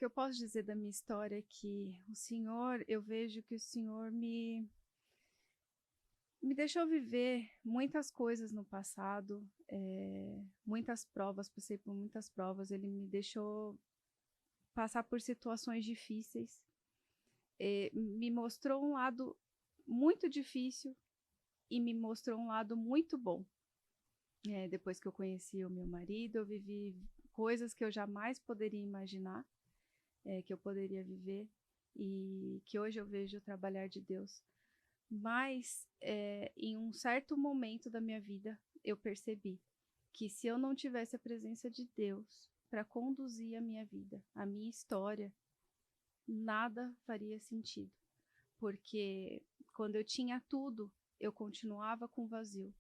que eu posso dizer da minha história é que o Senhor, eu vejo que o Senhor me deixou viver muitas coisas no passado, muitas provas, passei por muitas provas, ele me deixou passar por situações difíceis, me mostrou um lado muito difícil e me mostrou um lado muito bom. Depois que eu conheci o meu marido, eu vivi coisas que eu jamais poderia imaginar, que eu poderia viver, e que hoje eu vejo o trabalhar de Deus. Mas, em um certo momento da minha vida, eu percebi que se eu não tivesse a presença de Deus para conduzir a minha vida, a minha história, nada faria sentido. Porque quando eu tinha tudo, eu continuava com vazio.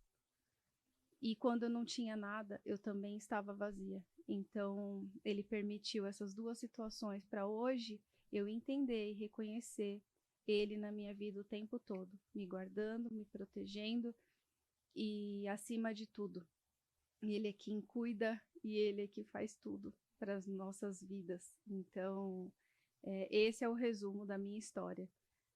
E quando eu não tinha nada, eu também estava vazia. Então, ele permitiu essas duas situações para hoje eu entender e reconhecer ele na minha vida o tempo todo, me guardando, me protegendo e, acima de tudo, ele é quem cuida e ele é que faz tudo para as nossas vidas. Então, esse é o resumo da minha história.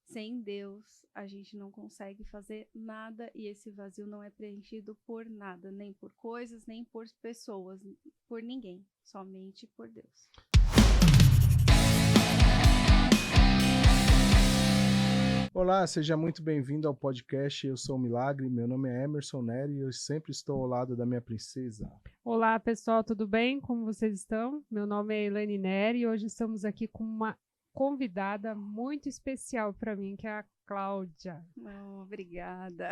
Sem Deus, a gente não consegue fazer nada e esse vazio não é preenchido por nada, nem por coisas, nem por pessoas, por ninguém, somente por Deus. Olá, seja muito bem-vindo ao podcast Eu Sou o Milagre. Meu nome é Emerson Nery e eu sempre estou ao lado da minha princesa. Olá, pessoal, tudo bem? Como vocês estão? Meu nome é Elaine Nery e hoje estamos aqui com uma convidada muito especial para mim, que é a Cláudia. Obrigada.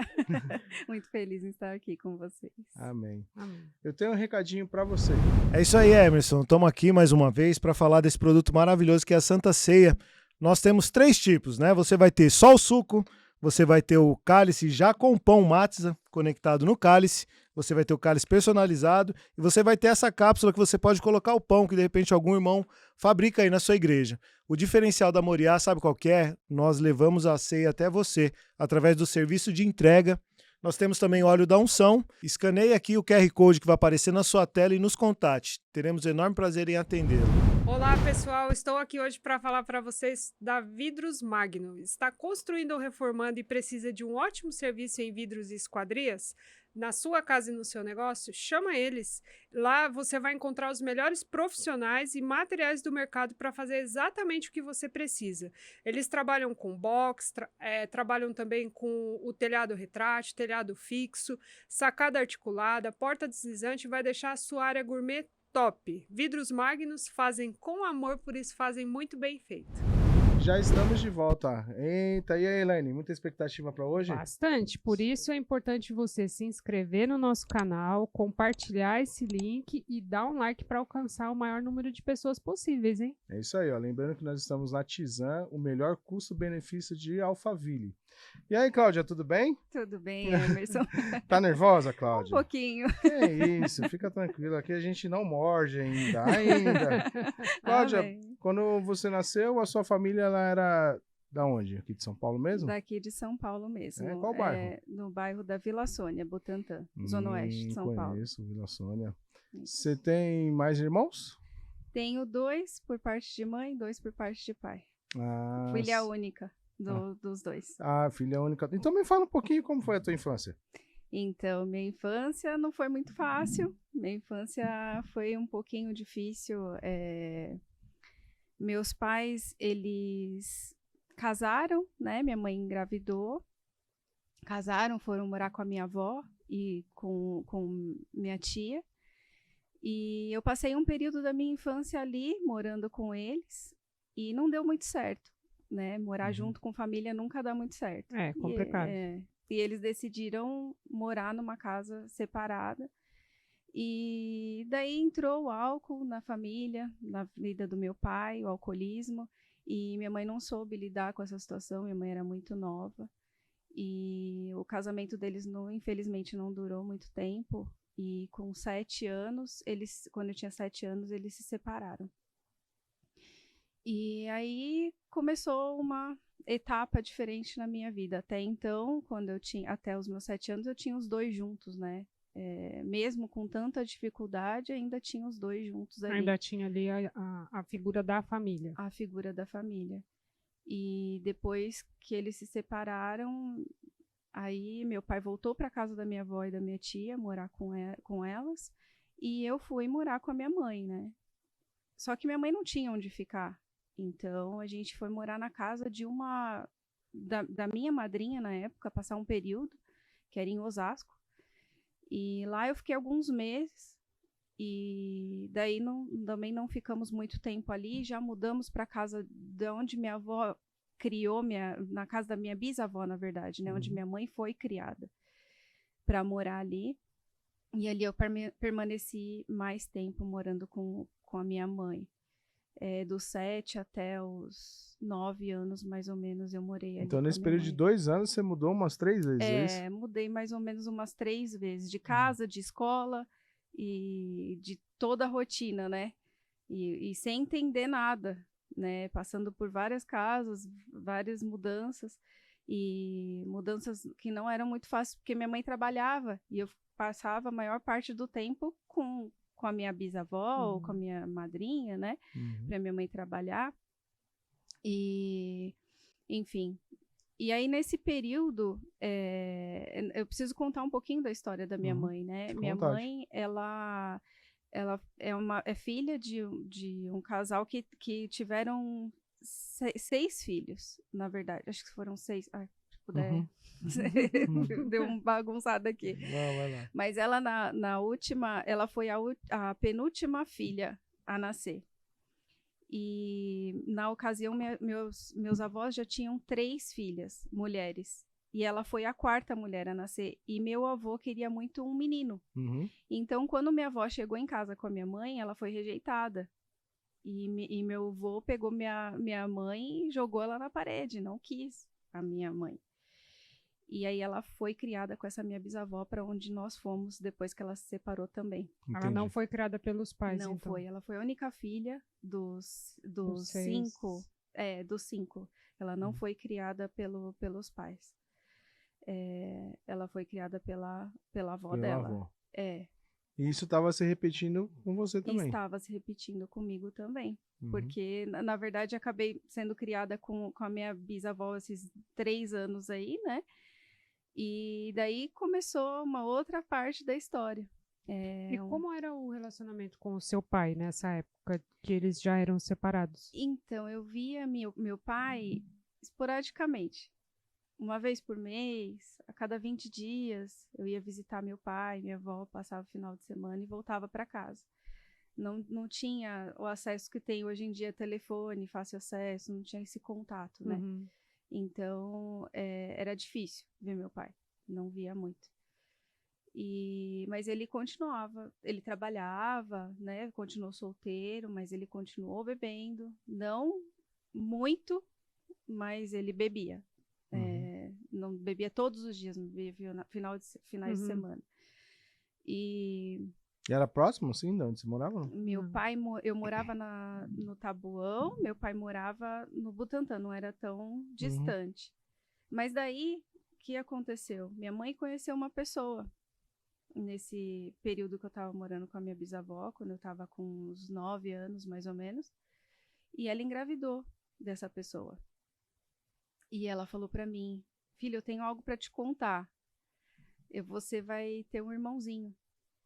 Muito feliz em estar aqui com vocês. Amém. Amém. Eu tenho um recadinho para você. É isso aí, Emerson. Estamos aqui mais uma vez para falar desse produto maravilhoso que é a Santa Ceia. Nós temos 3 tipos, né? Você vai ter só o suco, você vai ter o cálice já com pão matza conectado no cálice, você vai ter o cálice personalizado e você vai ter essa cápsula que você pode colocar o pão que de repente algum irmão fabrica aí na sua igreja. O diferencial da Moriá, sabe qual que é? Nós levamos a ceia até você através do serviço de entrega. Nós temos também óleo da unção. Escaneie aqui o QR Code que vai aparecer na sua tela e nos contate. Teremos enorme prazer em atendê-lo. Olá, pessoal. Estou aqui hoje para falar para vocês da Vidros Magno. Está construindo ou reformando e precisa de um ótimo serviço em vidros e esquadrias? Na sua casa e no seu negócio? Chama eles. Lá você vai encontrar os melhores profissionais e materiais do mercado para fazer exatamente o que você precisa. Eles trabalham com box, trabalham também com o telhado retrátil, telhado fixo, sacada articulada, porta deslizante, vai deixar a sua área gourmet top. Vidros Magnos fazem com amor, por isso fazem muito bem feito. Já estamos de volta. Eita, e aí, Elaine? Muita expectativa para hoje? Bastante. Por isso é importante você se inscrever no nosso canal, compartilhar esse link e dar um like para alcançar o maior número de pessoas possíveis, hein? É isso aí, ó. Lembrando que nós estamos na Tizan, o melhor custo-benefício de Alphaville. E aí, Cláudia, tudo bem? Tudo bem, Emerson? Tá nervosa, Um Cláudia? pouquinho. Que isso, fica tranquila, aqui a gente não morde ainda. Cláudia, Amém. quando você nasceu, a sua família ela era da onde? Aqui de São Paulo mesmo? Daqui de São Paulo mesmo. Qual bairro? No bairro da Vila Sônia, Butantã, Zona Oeste de São Paulo. Conheço, Vila Sônia. Você tem mais irmãos? Tenho 2 por parte de mãe, 2 por parte de pai. Ah, Filha única dos 2. Ah, filha única. Então me fala um pouquinho como foi a tua infância. Então, minha infância não foi muito fácil. Minha infância foi um pouquinho difícil. Meus pais, eles casaram, né? Minha mãe engravidou. Casaram, foram morar com a minha avó e com minha tia. E eu passei um período da minha infância ali, morando com eles. E não deu muito certo, né? Morar junto com família nunca dá muito certo. É complicado. E eles decidiram morar numa casa separada. E daí entrou o álcool na família, na vida do meu pai, o alcoolismo. E minha mãe não soube lidar com essa situação, minha mãe era muito nova. E o casamento deles, infelizmente, não durou muito tempo. E com 7 anos, quando eu tinha 7 anos, eles se separaram. E aí começou uma etapa diferente na minha vida. Até então, até os meus 7 anos, eu tinha os 2 juntos, né? mesmo com tanta dificuldade, ainda tinha os dois juntos ali. Ainda tinha ali a figura da família. A figura da família. E depois que eles se separaram, aí meu pai voltou para casa da minha avó e da minha tia, morar com elas, e eu fui morar com a minha mãe, né? Só que minha mãe não tinha onde ficar. Então, a gente foi morar na casa de da minha madrinha na época, passar um período, que era em Osasco. E lá eu fiquei alguns meses, e daí também não ficamos muito tempo ali, já mudamos para a casa de onde minha avó criou, na casa da minha bisavó, na verdade, né, onde minha mãe foi criada, para morar ali. E ali eu permaneci mais tempo morando com a minha mãe. Dos 7 até os 9 anos, mais ou menos, eu morei ali. Então, com a nesse minha período de mãe. 2 anos, você mudou umas 3 vezes, é isso? Mudei mais ou menos umas 3 vezes, de casa, de escola e de toda a rotina, né? E sem entender nada, né? Passando por várias casas, várias mudanças, e mudanças que não eram muito fáceis, porque minha mãe trabalhava, e eu passava a maior parte do tempo com a minha bisavó ou com a minha madrinha, né? Para minha mãe trabalhar. E, enfim. E aí, nesse período, eu preciso contar um pouquinho da história da minha mãe, né? Minha mãe, ela é filha de um casal que tiveram 6 filhos, na verdade. Acho que foram 6. Ai, se puder. Deu uma bagunçada aqui. Não, vai lá. Mas ela, na última, ela foi a penúltima filha a nascer. E, na ocasião, meus avós já tinham 3 filhas, mulheres. E ela foi a 4ª mulher a nascer. E meu avô queria muito um menino. Então, quando minha avó chegou em casa com a minha mãe, ela foi rejeitada. E meu avô pegou minha mãe e jogou ela na parede. Não quis a minha mãe. E aí ela foi criada com essa minha bisavó para onde nós fomos depois que ela se separou também. Ela não foi criada pelos pais, não então? foi. Ela foi a única filha dos 5. Dos 5. Ela não foi criada pelos pais. Ela foi criada pela avó dela. Avó. E isso estava se repetindo com você também? Estava se repetindo comigo também. Porque, na verdade, acabei sendo criada com a minha bisavó esses 3 anos aí, né? E daí começou uma outra parte da história. E como era o relacionamento com o seu pai nessa época que eles já eram separados? Então, eu via meu pai esporadicamente. Uma vez por mês, a cada 20 dias, eu ia visitar meu pai, minha avó, passava o final de semana e voltava para casa. Não tinha o acesso que tem hoje em dia, telefone, fácil acesso, não tinha esse contato, né? Então, era difícil ver meu pai, não via muito. Mas ele continuava, ele trabalhava, né? Continuou solteiro, mas ele continuou bebendo, não muito, mas ele bebia. Não bebia todos os dias, bebia finais de semana. E era próximo, assim, de onde você morava? Meu pai, eu morava no Taboão, meu pai morava no Butantã, não era tão distante. Mas daí, o que aconteceu? Minha mãe conheceu uma pessoa nesse período que eu estava morando com a minha bisavó, quando eu estava com uns 9 anos, mais ou menos, e ela engravidou dessa pessoa. E ela falou para mim, filha, eu tenho algo para te contar. Você vai ter um irmãozinho.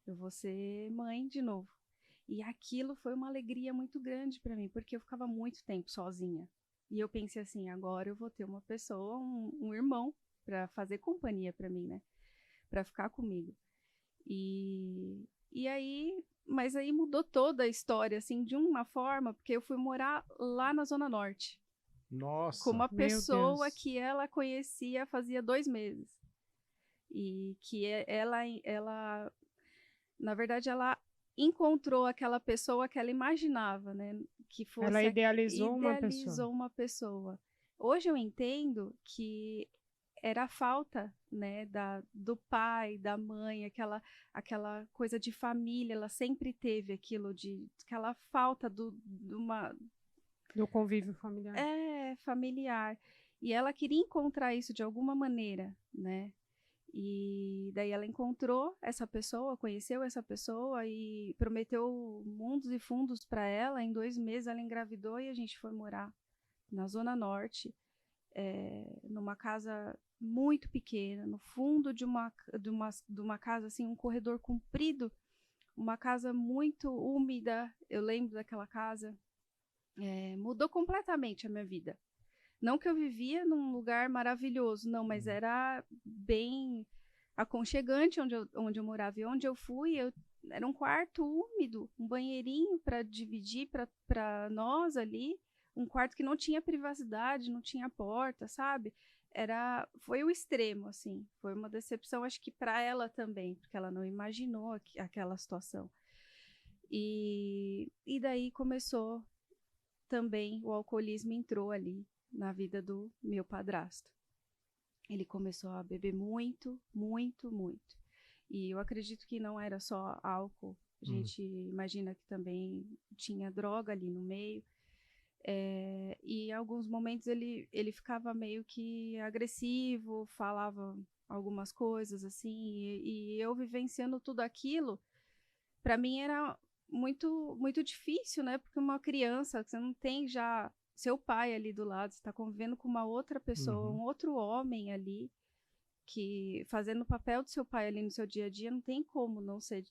Eu vou ser mãe de novo. E aquilo foi uma alegria muito grande para mim, porque eu ficava muito tempo sozinha. E eu pensei assim, agora eu vou ter uma pessoa, um irmão, para fazer companhia para mim, né? Para ficar comigo. Mas aí mudou toda a história, assim, de uma forma, porque eu fui morar lá na Zona Norte. Nossa! Com uma pessoa que ela conhecia fazia 2 meses. E que ela, na verdade, ela encontrou aquela pessoa que ela imaginava, né? Que fosse ela idealizou uma pessoa. Hoje eu entendo que era a falta, né, do pai, da mãe, aquela coisa de família. Ela sempre teve aquela falta do convívio familiar. Familiar. E ela queria encontrar isso de alguma maneira, né? E daí ela encontrou essa pessoa, conheceu essa pessoa e prometeu mundos e fundos para ela. Em 2 meses ela engravidou e a gente foi morar na Zona Norte, numa casa muito pequena, no fundo de uma casa, assim, um corredor comprido, uma casa muito úmida. Eu lembro daquela casa. Mudou completamente a minha vida. Não que eu vivia num lugar maravilhoso, não, mas era bem aconchegante onde eu morava. E onde eu fui, era um quarto úmido, um banheirinho para dividir para nós ali, um quarto que não tinha privacidade, não tinha porta, sabe? Foi o extremo, assim. Foi uma decepção, acho que para ela também, porque ela não imaginou aquela situação. E daí começou também, o alcoolismo entrou ali na vida do meu padrasto. Ele começou a beber muito, muito, muito. E eu acredito que não era só álcool. A gente imagina que também tinha droga ali no meio. E em alguns momentos ele ficava meio que agressivo, falava algumas coisas assim. E eu vivenciando tudo aquilo, para mim era muito, muito difícil, né? Porque uma criança, você não tem já seu pai ali do lado, você está convivendo com uma outra pessoa, um outro homem ali, que fazendo o papel do seu pai ali no seu dia a dia, não tem como não ser,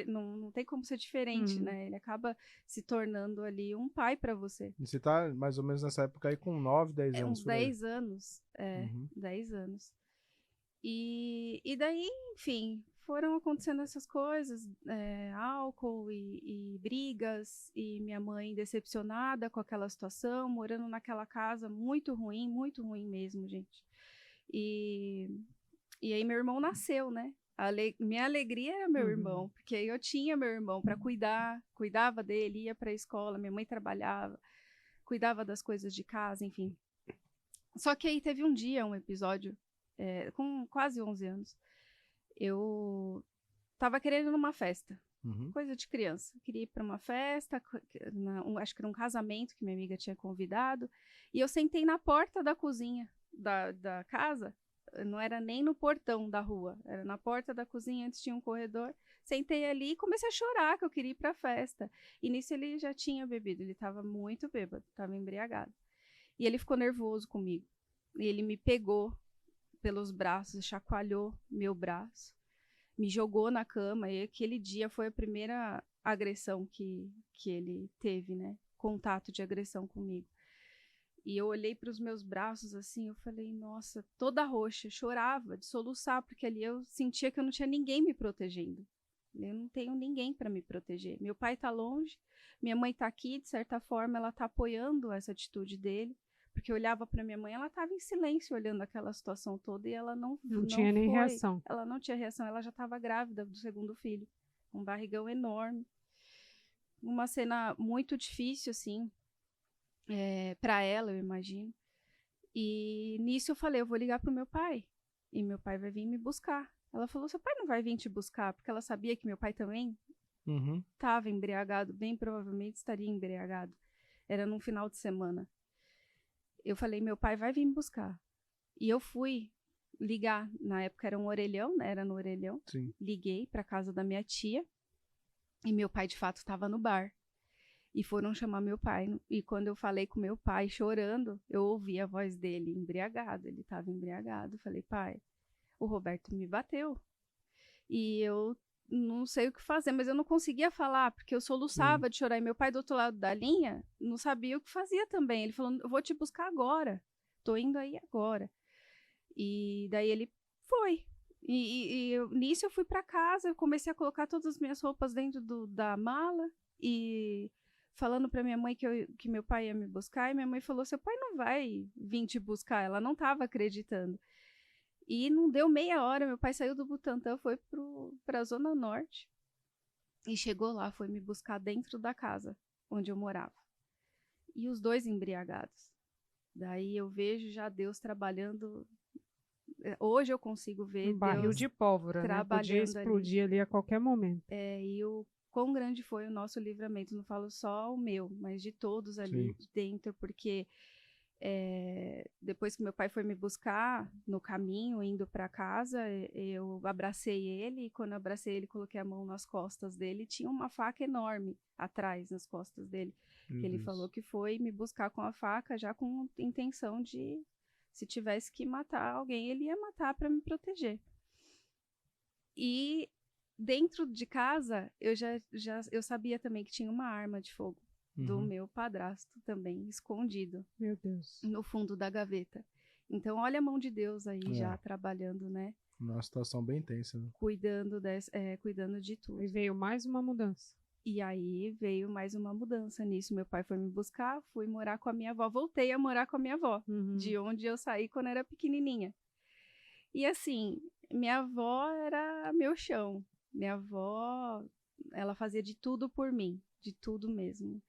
não tem como ser diferente, né? Ele acaba se tornando ali um pai para você. E você tá mais ou menos nessa época aí com 9, 10 anos. Uns 10 anos, 10 anos. E daí, enfim, foram acontecendo essas coisas, álcool e brigas, e minha mãe decepcionada com aquela situação, morando naquela casa muito ruim mesmo, gente. E aí meu irmão nasceu, né? Minha alegria era meu irmão, porque aí eu tinha meu irmão para cuidava dele, ia para a escola, minha mãe trabalhava, cuidava das coisas de casa, enfim. Só que aí teve um episódio, com quase 11 anos, eu tava querendo ir numa festa, coisa de criança. Eu queria ir para uma festa, acho que era um casamento que minha amiga tinha convidado, e eu sentei na porta da cozinha da casa, não era nem no portão da rua, era na porta da cozinha, antes tinha um corredor. Sentei ali e comecei a chorar, que eu queria ir para a festa. E nisso ele já tinha bebido, ele estava muito bêbado, estava embriagado. E ele ficou nervoso comigo. E ele me pegou pelos braços, chacoalhou meu braço, me jogou na cama. E aquele dia foi a primeira agressão que ele teve, né? Contato de agressão comigo. E eu olhei para os meus braços assim, eu falei, nossa, toda roxa, chorava de soluçar, porque ali eu sentia que eu não tinha ninguém me protegendo. Eu não tenho ninguém para me proteger. Meu pai está longe, minha mãe está aqui, de certa forma, ela está apoiando essa atitude dele, porque eu olhava para minha mãe, ela estava em silêncio olhando aquela situação toda e ela não tinha nem reação. Ela não tinha reação, ela já estava grávida do segundo filho, um barrigão enorme. Uma cena muito difícil, assim, para ela, eu imagino. E nisso eu falei, eu vou ligar pro meu pai, e meu pai vai vir me buscar. Ela falou, seu pai não vai vir te buscar, porque ela sabia que meu pai também estava embriagado, bem provavelmente estaria embriagado. Era num final de semana. Eu falei, meu pai vai vir me buscar. E eu fui ligar, na época era um orelhão, né? Era no orelhão. Sim. Liguei para casa da minha tia, e meu pai de fato estava no bar. E foram chamar meu pai. E quando eu falei com meu pai chorando, eu ouvi a voz dele embriagado. Ele estava embriagado. Eu falei, pai, o Roberto me bateu. E eu não sei o que fazer, mas eu não conseguia falar, porque eu soluçava de chorar. E meu pai do outro lado da linha não sabia o que fazia também. Ele falou, eu vou te buscar agora. Tô indo aí agora. E daí ele foi. Nisso eu fui para casa, eu comecei a colocar todas as minhas roupas dentro da mala e falando para minha mãe que meu pai ia me buscar, e minha mãe falou, seu pai não vai vir te buscar. Ela não estava acreditando. E não deu meia hora, meu pai saiu do Butantã, foi para a Zona Norte e chegou lá, foi me buscar dentro da casa onde eu morava. E os dois embriagados. Daí eu vejo já Deus trabalhando. Hoje eu consigo ver um barril Deus de pólvora, né? Podia explodir ali a qualquer momento. E o quão grande foi o nosso livramento, não falo só o meu, mas de todos ali dentro, porque Depois que meu pai foi me buscar no caminho, indo para casa, eu abracei ele, e quando eu abracei ele, coloquei a mão nas costas dele, tinha uma faca enorme atrás, nas costas dele, que ele falou que foi me buscar com a faca, já com intenção de, se tivesse que matar alguém, ele ia matar para me proteger. E dentro de casa, eu sabia também que tinha uma arma de fogo do meu padrasto também, escondido. Meu Deus. No fundo da gaveta. Então, olha a mão de Deus aí já trabalhando, né? Uma situação bem tensa, né? Cuidando de tudo. E veio mais uma mudança. E aí veio mais uma mudança nisso. Meu pai foi me buscar, fui morar com a minha avó. Voltei a morar com a minha avó, de onde eu saí quando era pequenininha. E assim, minha avó era meu chão. Minha avó, ela fazia de tudo por mim, de tudo mesmo.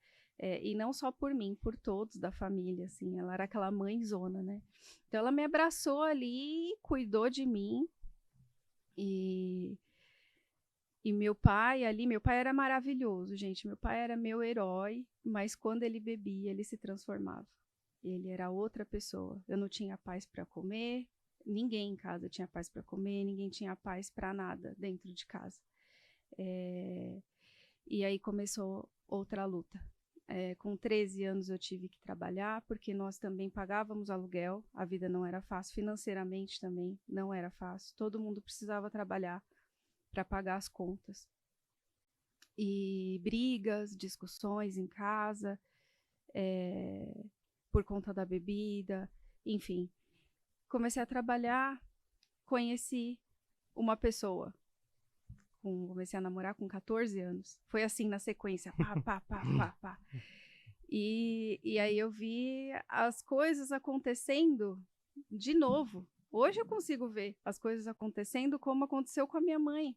E não só por mim, por todos da família, assim. Ela era aquela mãezona, né? Então, ela me abraçou ali, cuidou de mim. E meu pai era maravilhoso, gente. Meu pai era meu herói, mas quando ele bebia, ele se transformava. Ele era outra pessoa. Eu não tinha paz para comer, ninguém em casa tinha paz para comer, ninguém tinha paz para nada dentro de casa. E aí começou outra luta. Com 13 anos eu tive que trabalhar, porque nós também pagávamos aluguel, a vida não era fácil, financeiramente também não era fácil, todo mundo precisava trabalhar para pagar as contas. E brigas, discussões em casa, por conta da bebida, enfim. Comecei a trabalhar, conheci uma pessoa. Comecei a namorar com 14 anos. Foi assim, na sequência. Pá, pá, pá, pá, pá. E aí eu vi as coisas acontecendo de novo. Hoje eu consigo ver as coisas acontecendo como aconteceu com a minha mãe.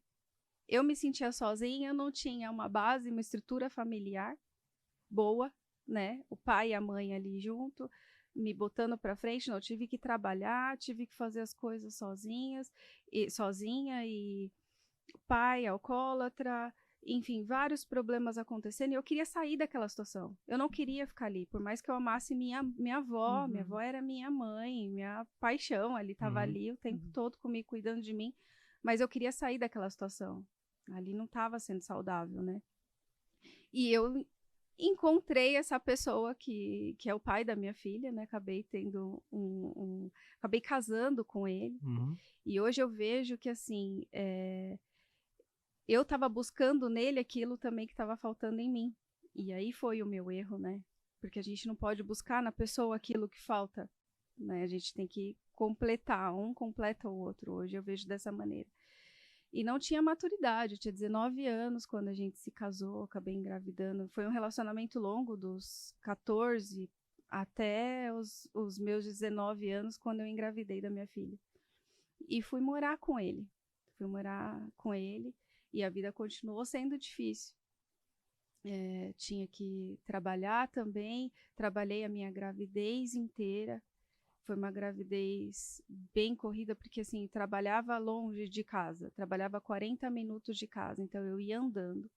Eu me sentia sozinha, não tinha uma base, uma estrutura familiar boa, né? O pai e a mãe ali junto, me botando para frente. Não, eu tive que trabalhar, tive que fazer as coisas sozinha, e pai alcoólatra, enfim, vários problemas acontecendo, e eu queria sair daquela situação. Eu não queria ficar ali, por mais que eu amasse minha avó, minha avó era minha mãe, minha paixão, ali estava ali o tempo todo comigo, cuidando de mim, mas eu queria sair daquela situação. Ali não estava sendo saudável, né? E eu encontrei essa pessoa que é o pai da minha filha, né? Acabei tendo acabei casando com ele. E hoje eu vejo que, assim, eu estava buscando nele aquilo também que estava faltando em mim. E aí foi o meu erro, né? Porque a gente não pode buscar na pessoa aquilo que falta, né? A gente tem que completar, um completa o outro. Hoje eu vejo dessa maneira. E não tinha maturidade, eu tinha 19 anos quando a gente se casou, acabei engravidando. Foi um relacionamento longo, dos 14 até os meus 19 anos, quando eu engravidei da minha filha. E fui morar com ele. E a vida continuou sendo difícil. Tinha que trabalhar também, trabalhei a minha gravidez inteira. Foi uma gravidez bem corrida, porque assim, trabalhava longe de casa, trabalhava 40 minutos de casa, então eu ia andando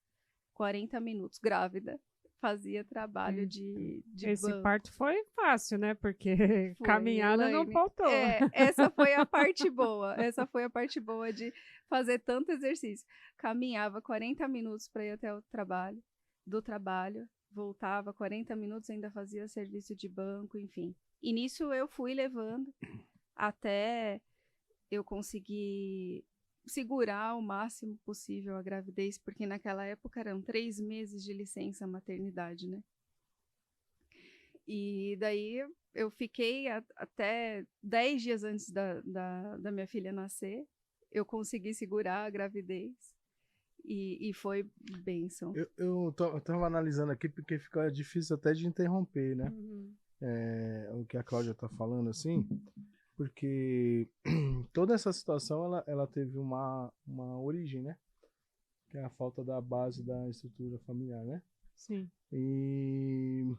40 minutos grávida, fazia trabalho de Esse banco. parto foi fácil, né? Porque caminhada Elaine, não faltou. Essa foi a parte boa de fazer tanto exercício. Caminhava 40 minutos para ir até o trabalho, do trabalho, voltava 40 minutos, ainda fazia serviço de banco, enfim. E nisso eu fui levando até eu conseguir segurar o máximo possível a gravidez, porque naquela época eram 3 meses de licença maternidade, né? E daí eu fiquei até 10 dias antes da minha filha nascer, eu consegui segurar a gravidez e foi bênção. Eu tava analisando aqui porque fica difícil até de interromper, né? O que a Cláudia tá falando, assim, porque toda essa situação ela teve uma origem, né? Que é a falta da base da estrutura familiar, né? Sim. E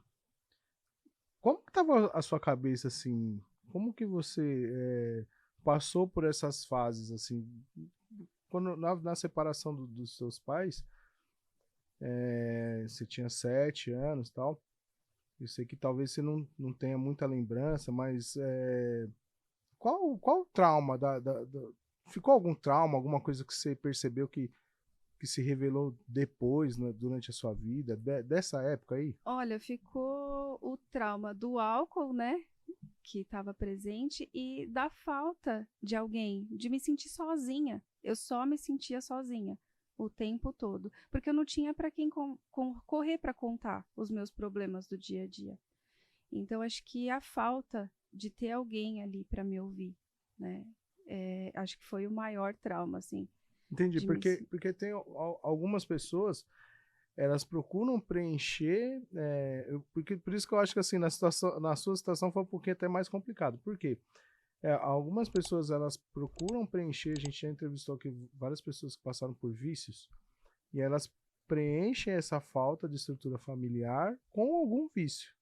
como que tava a sua cabeça, assim? Como que você passou por essas fases, assim? Quando, na separação dos seus pais, você tinha 7 anos e tal. Eu sei que talvez você não tenha muita lembrança, mas qual o trauma ficou algum trauma, alguma coisa que você percebeu que se revelou depois, né, durante a sua vida, dessa época aí? Olha, ficou o trauma do álcool, né? Que estava presente e da falta de alguém, de me sentir sozinha. Eu só me sentia sozinha o tempo todo, porque eu não tinha para quem correr para contar os meus problemas do dia a dia. Então, acho que a falta de ter alguém ali para me ouvir, né? Acho que foi o maior trauma, assim. Entendi, porque tem algumas pessoas, elas procuram preencher, por isso que eu acho que assim, na sua situação foi um pouquinho até mais complicado. Por quê? Algumas pessoas, elas procuram preencher, a gente já entrevistou aqui várias pessoas que passaram por vícios, e elas preenchem essa falta de estrutura familiar com algum vício.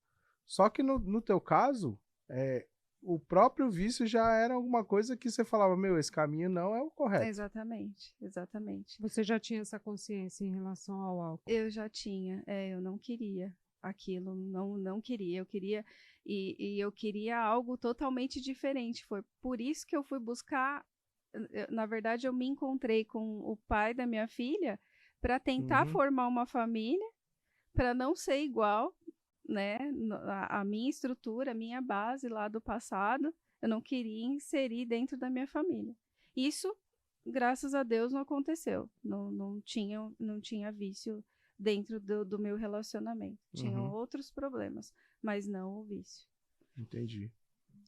Só que no teu caso, o próprio vício já era alguma coisa que você falava, meu, esse caminho não é o correto. Exatamente, exatamente. Você já tinha essa consciência em relação ao álcool? Eu já tinha, eu não queria aquilo, não queria, eu queria, e eu queria algo totalmente diferente, foi por isso que eu fui buscar, na verdade eu me encontrei com o pai da minha filha para tentar formar uma família, para não ser igual, né, a minha estrutura, a minha base lá do passado, eu não queria inserir dentro da minha família. Isso, graças a Deus, não aconteceu, não tinha vício dentro do meu relacionamento. Tinha outros problemas, mas não o vício. Entendi.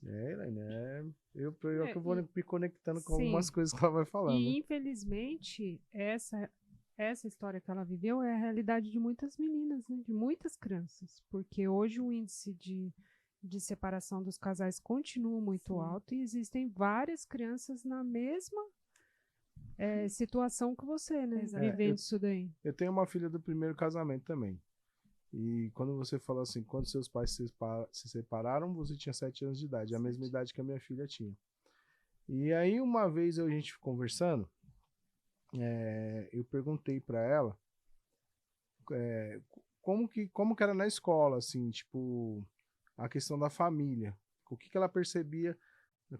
Elaine, eu que vou me conectando com algumas coisas que ela vai falando. E, infelizmente, essa história que ela viveu é a realidade de muitas meninas, né? De muitas crianças. Porque hoje o índice de separação dos casais continua muito alto e existem várias crianças na mesma situação que você, né? Vivendo isso daí. Eu tenho uma filha do primeiro casamento também. E quando você falou assim, quando seus pais se separaram, você tinha 7 anos de idade, a mesma idade que a minha filha tinha. E aí uma vez a gente conversando, eu perguntei para ela como que era na escola, assim, tipo, a questão da família, o que ela percebia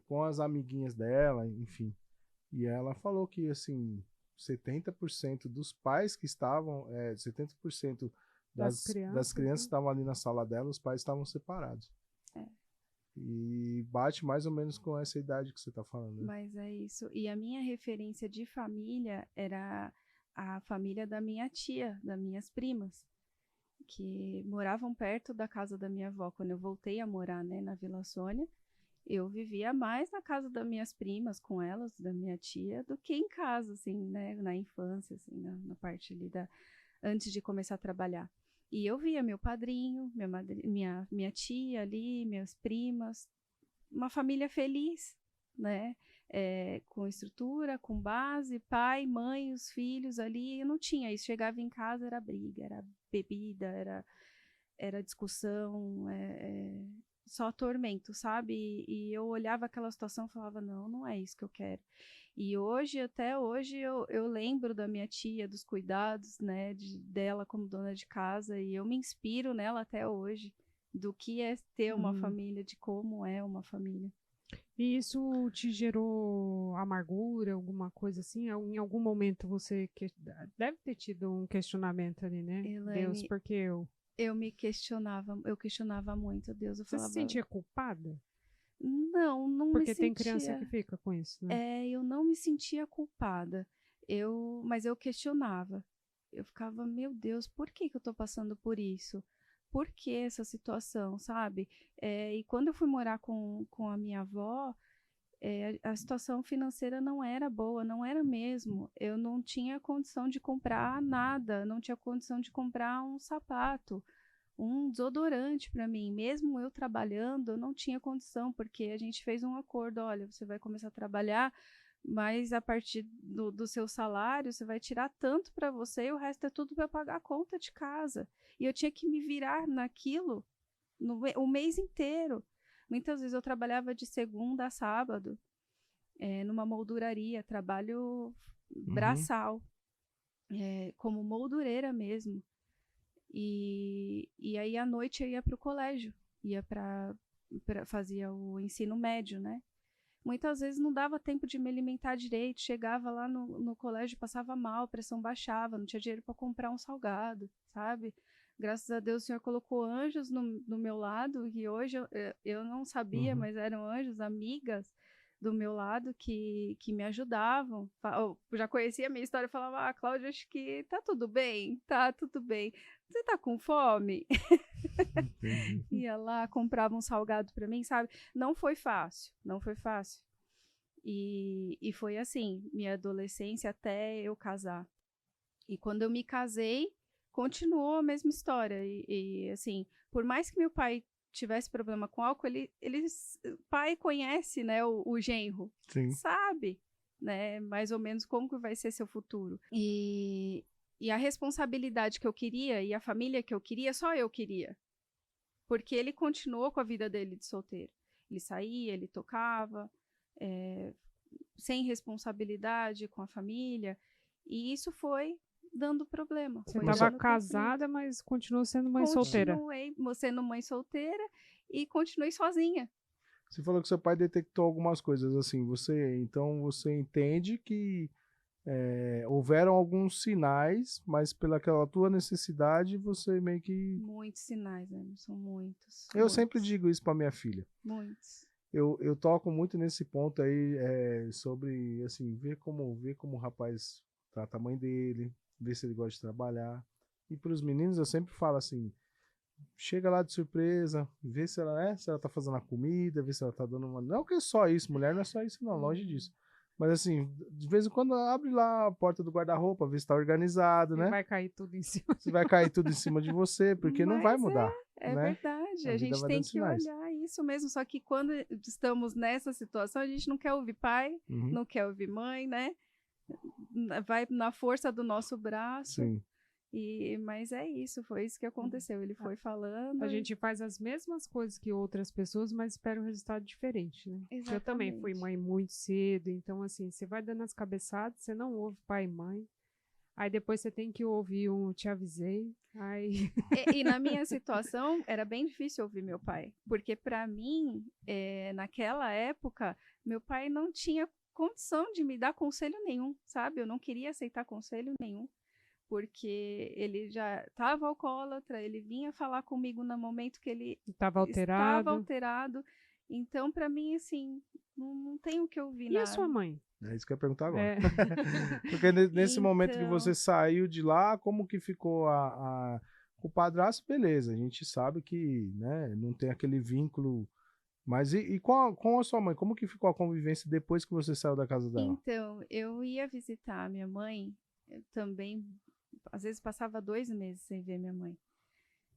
com as amiguinhas dela, enfim. E ela falou que, assim, 70% dos pais que estavam, 70% das crianças que estavam ali na sala dela, os pais estavam separados. E bate mais ou menos com essa idade que você está falando. Né? Mas é isso. E a minha referência de família era a família da minha tia, das minhas primas, que moravam perto da casa da minha avó. Quando eu voltei a morar, né, na Vila Sônia, eu vivia mais na casa das minhas primas, com elas, da minha tia, do que em casa, assim, né, na infância, assim, na parte ali antes de começar a trabalhar. E eu via meu padrinho, minha tia ali, minhas primas, uma família feliz, né? Com estrutura, com base, pai, mãe, os filhos ali. Eu não tinha isso. Chegava em casa, era briga, era bebida, era discussão, só tormento, sabe? E eu olhava aquela situação e falava, não é isso que eu quero. E até hoje, eu lembro da minha tia, dos cuidados, né, dela como dona de casa, e eu me inspiro nela até hoje, do que é ter uma família, de como é uma família. E isso te gerou amargura, alguma coisa assim? Em algum momento você deve ter tido um questionamento ali, né? Elaine, Deus, por que eu? Eu questionava muito Deus. Você se sentia culpada? Não me sentia. Porque tem criança que fica com isso, né? Eu não me sentia culpada, mas eu questionava. Eu ficava, meu Deus, por que eu tô passando por isso? Por que essa situação, sabe? E quando eu fui morar com a minha avó, a situação financeira não era boa, não era mesmo. Eu não tinha condição de comprar nada, não tinha condição de comprar um sapato, um desodorante para mim. Mesmo eu trabalhando, eu não tinha condição, porque a gente fez um acordo, olha, você vai começar a trabalhar, mas a partir do seu salário, você vai tirar tanto para você e o resto é tudo para pagar a conta de casa. E eu tinha que me virar naquilo o mês inteiro. Muitas vezes eu trabalhava de segunda a sábado, numa molduraria, trabalho braçal, como moldureira mesmo. E aí à noite eu ia para o colégio, fazia o ensino médio, né? Muitas vezes não dava tempo de me alimentar direito, chegava lá no colégio, passava mal, a pressão baixava, não tinha dinheiro para comprar um salgado, sabe? Graças a Deus o Senhor colocou anjos no meu lado, e hoje eu não sabia, mas eram anjos, amigas do meu lado que me ajudavam. Eu já conhecia a minha história e falava, Cláudia, acho que tá tudo bem, Você tá com fome? Ia lá, comprava um salgado para mim, sabe? Não foi fácil. E foi assim, minha adolescência até eu casar. E quando eu me casei, continuou a mesma história. E assim, por mais que meu pai tivesse problema com álcool, pai conhece, né, o genro. Sim. Sabe, né, mais ou menos como que vai ser seu futuro. E a responsabilidade que eu queria e a família que eu queria, só eu queria. Porque ele continuou com a vida dele de solteiro. Ele saía, ele tocava, sem responsabilidade com a família. E isso foi dando problema. Você estava casada, mas continuou sendo mãe solteira. Continuei sendo mãe solteira e continuei sozinha. Você falou que seu pai detectou algumas coisas, assim, então você entende que houveram alguns sinais, mas pelaquela tua necessidade, você meio que... Muitos sinais, né? São muitos. Eu sempre digo isso para minha filha. Muitos. Eu toco muito nesse ponto aí, sobre, assim, ver como o rapaz trata a mãe dele, ver se ele gosta de trabalhar. E para os meninos eu sempre falo assim, chega lá de surpresa, vê se ela tá fazendo a comida, vê se ela tá dando uma... Não que é só isso, mulher não é só isso não, longe disso. Mas assim, de vez em quando abre lá a porta do guarda-roupa, vê se tá organizado, né? Vai cair tudo em cima. Se vai cair tudo em cima de você, porque não vai mudar. É né? verdade, a gente tem que olhar isso mesmo, só que quando estamos nessa situação, a gente não quer ouvir pai, não quer ouvir mãe, né? Vai na força do nosso braço. Sim. Mas é isso, foi isso que aconteceu. Ele foi falando. A gente faz as mesmas coisas que outras pessoas, mas espera um resultado diferente, né? Exatamente. Eu também fui mãe muito cedo, então assim, você vai dando as cabeçadas, você não ouve pai e mãe. Aí depois você tem que ouvir te avisei. Aí... E na minha situação, era bem difícil ouvir meu pai. Porque para mim, naquela época, meu pai não tinha condição de me dar conselho nenhum, sabe? Eu não queria aceitar conselho nenhum. Porque ele já estava alcoólatra, ele vinha falar comigo no momento que ele estava alterado. Então, para mim, assim, não tem o que ouvir nada. E a sua mãe? É isso que eu ia perguntar agora. Porque nesse momento que você saiu de lá, como que ficou o padrasto? Beleza, a gente sabe que, né, não tem aquele vínculo. Mas e com a sua mãe? Como que ficou a convivência depois que você saiu da casa dela? Então, eu ia visitar a minha mãe também. Às vezes passava 2 meses sem ver minha mãe.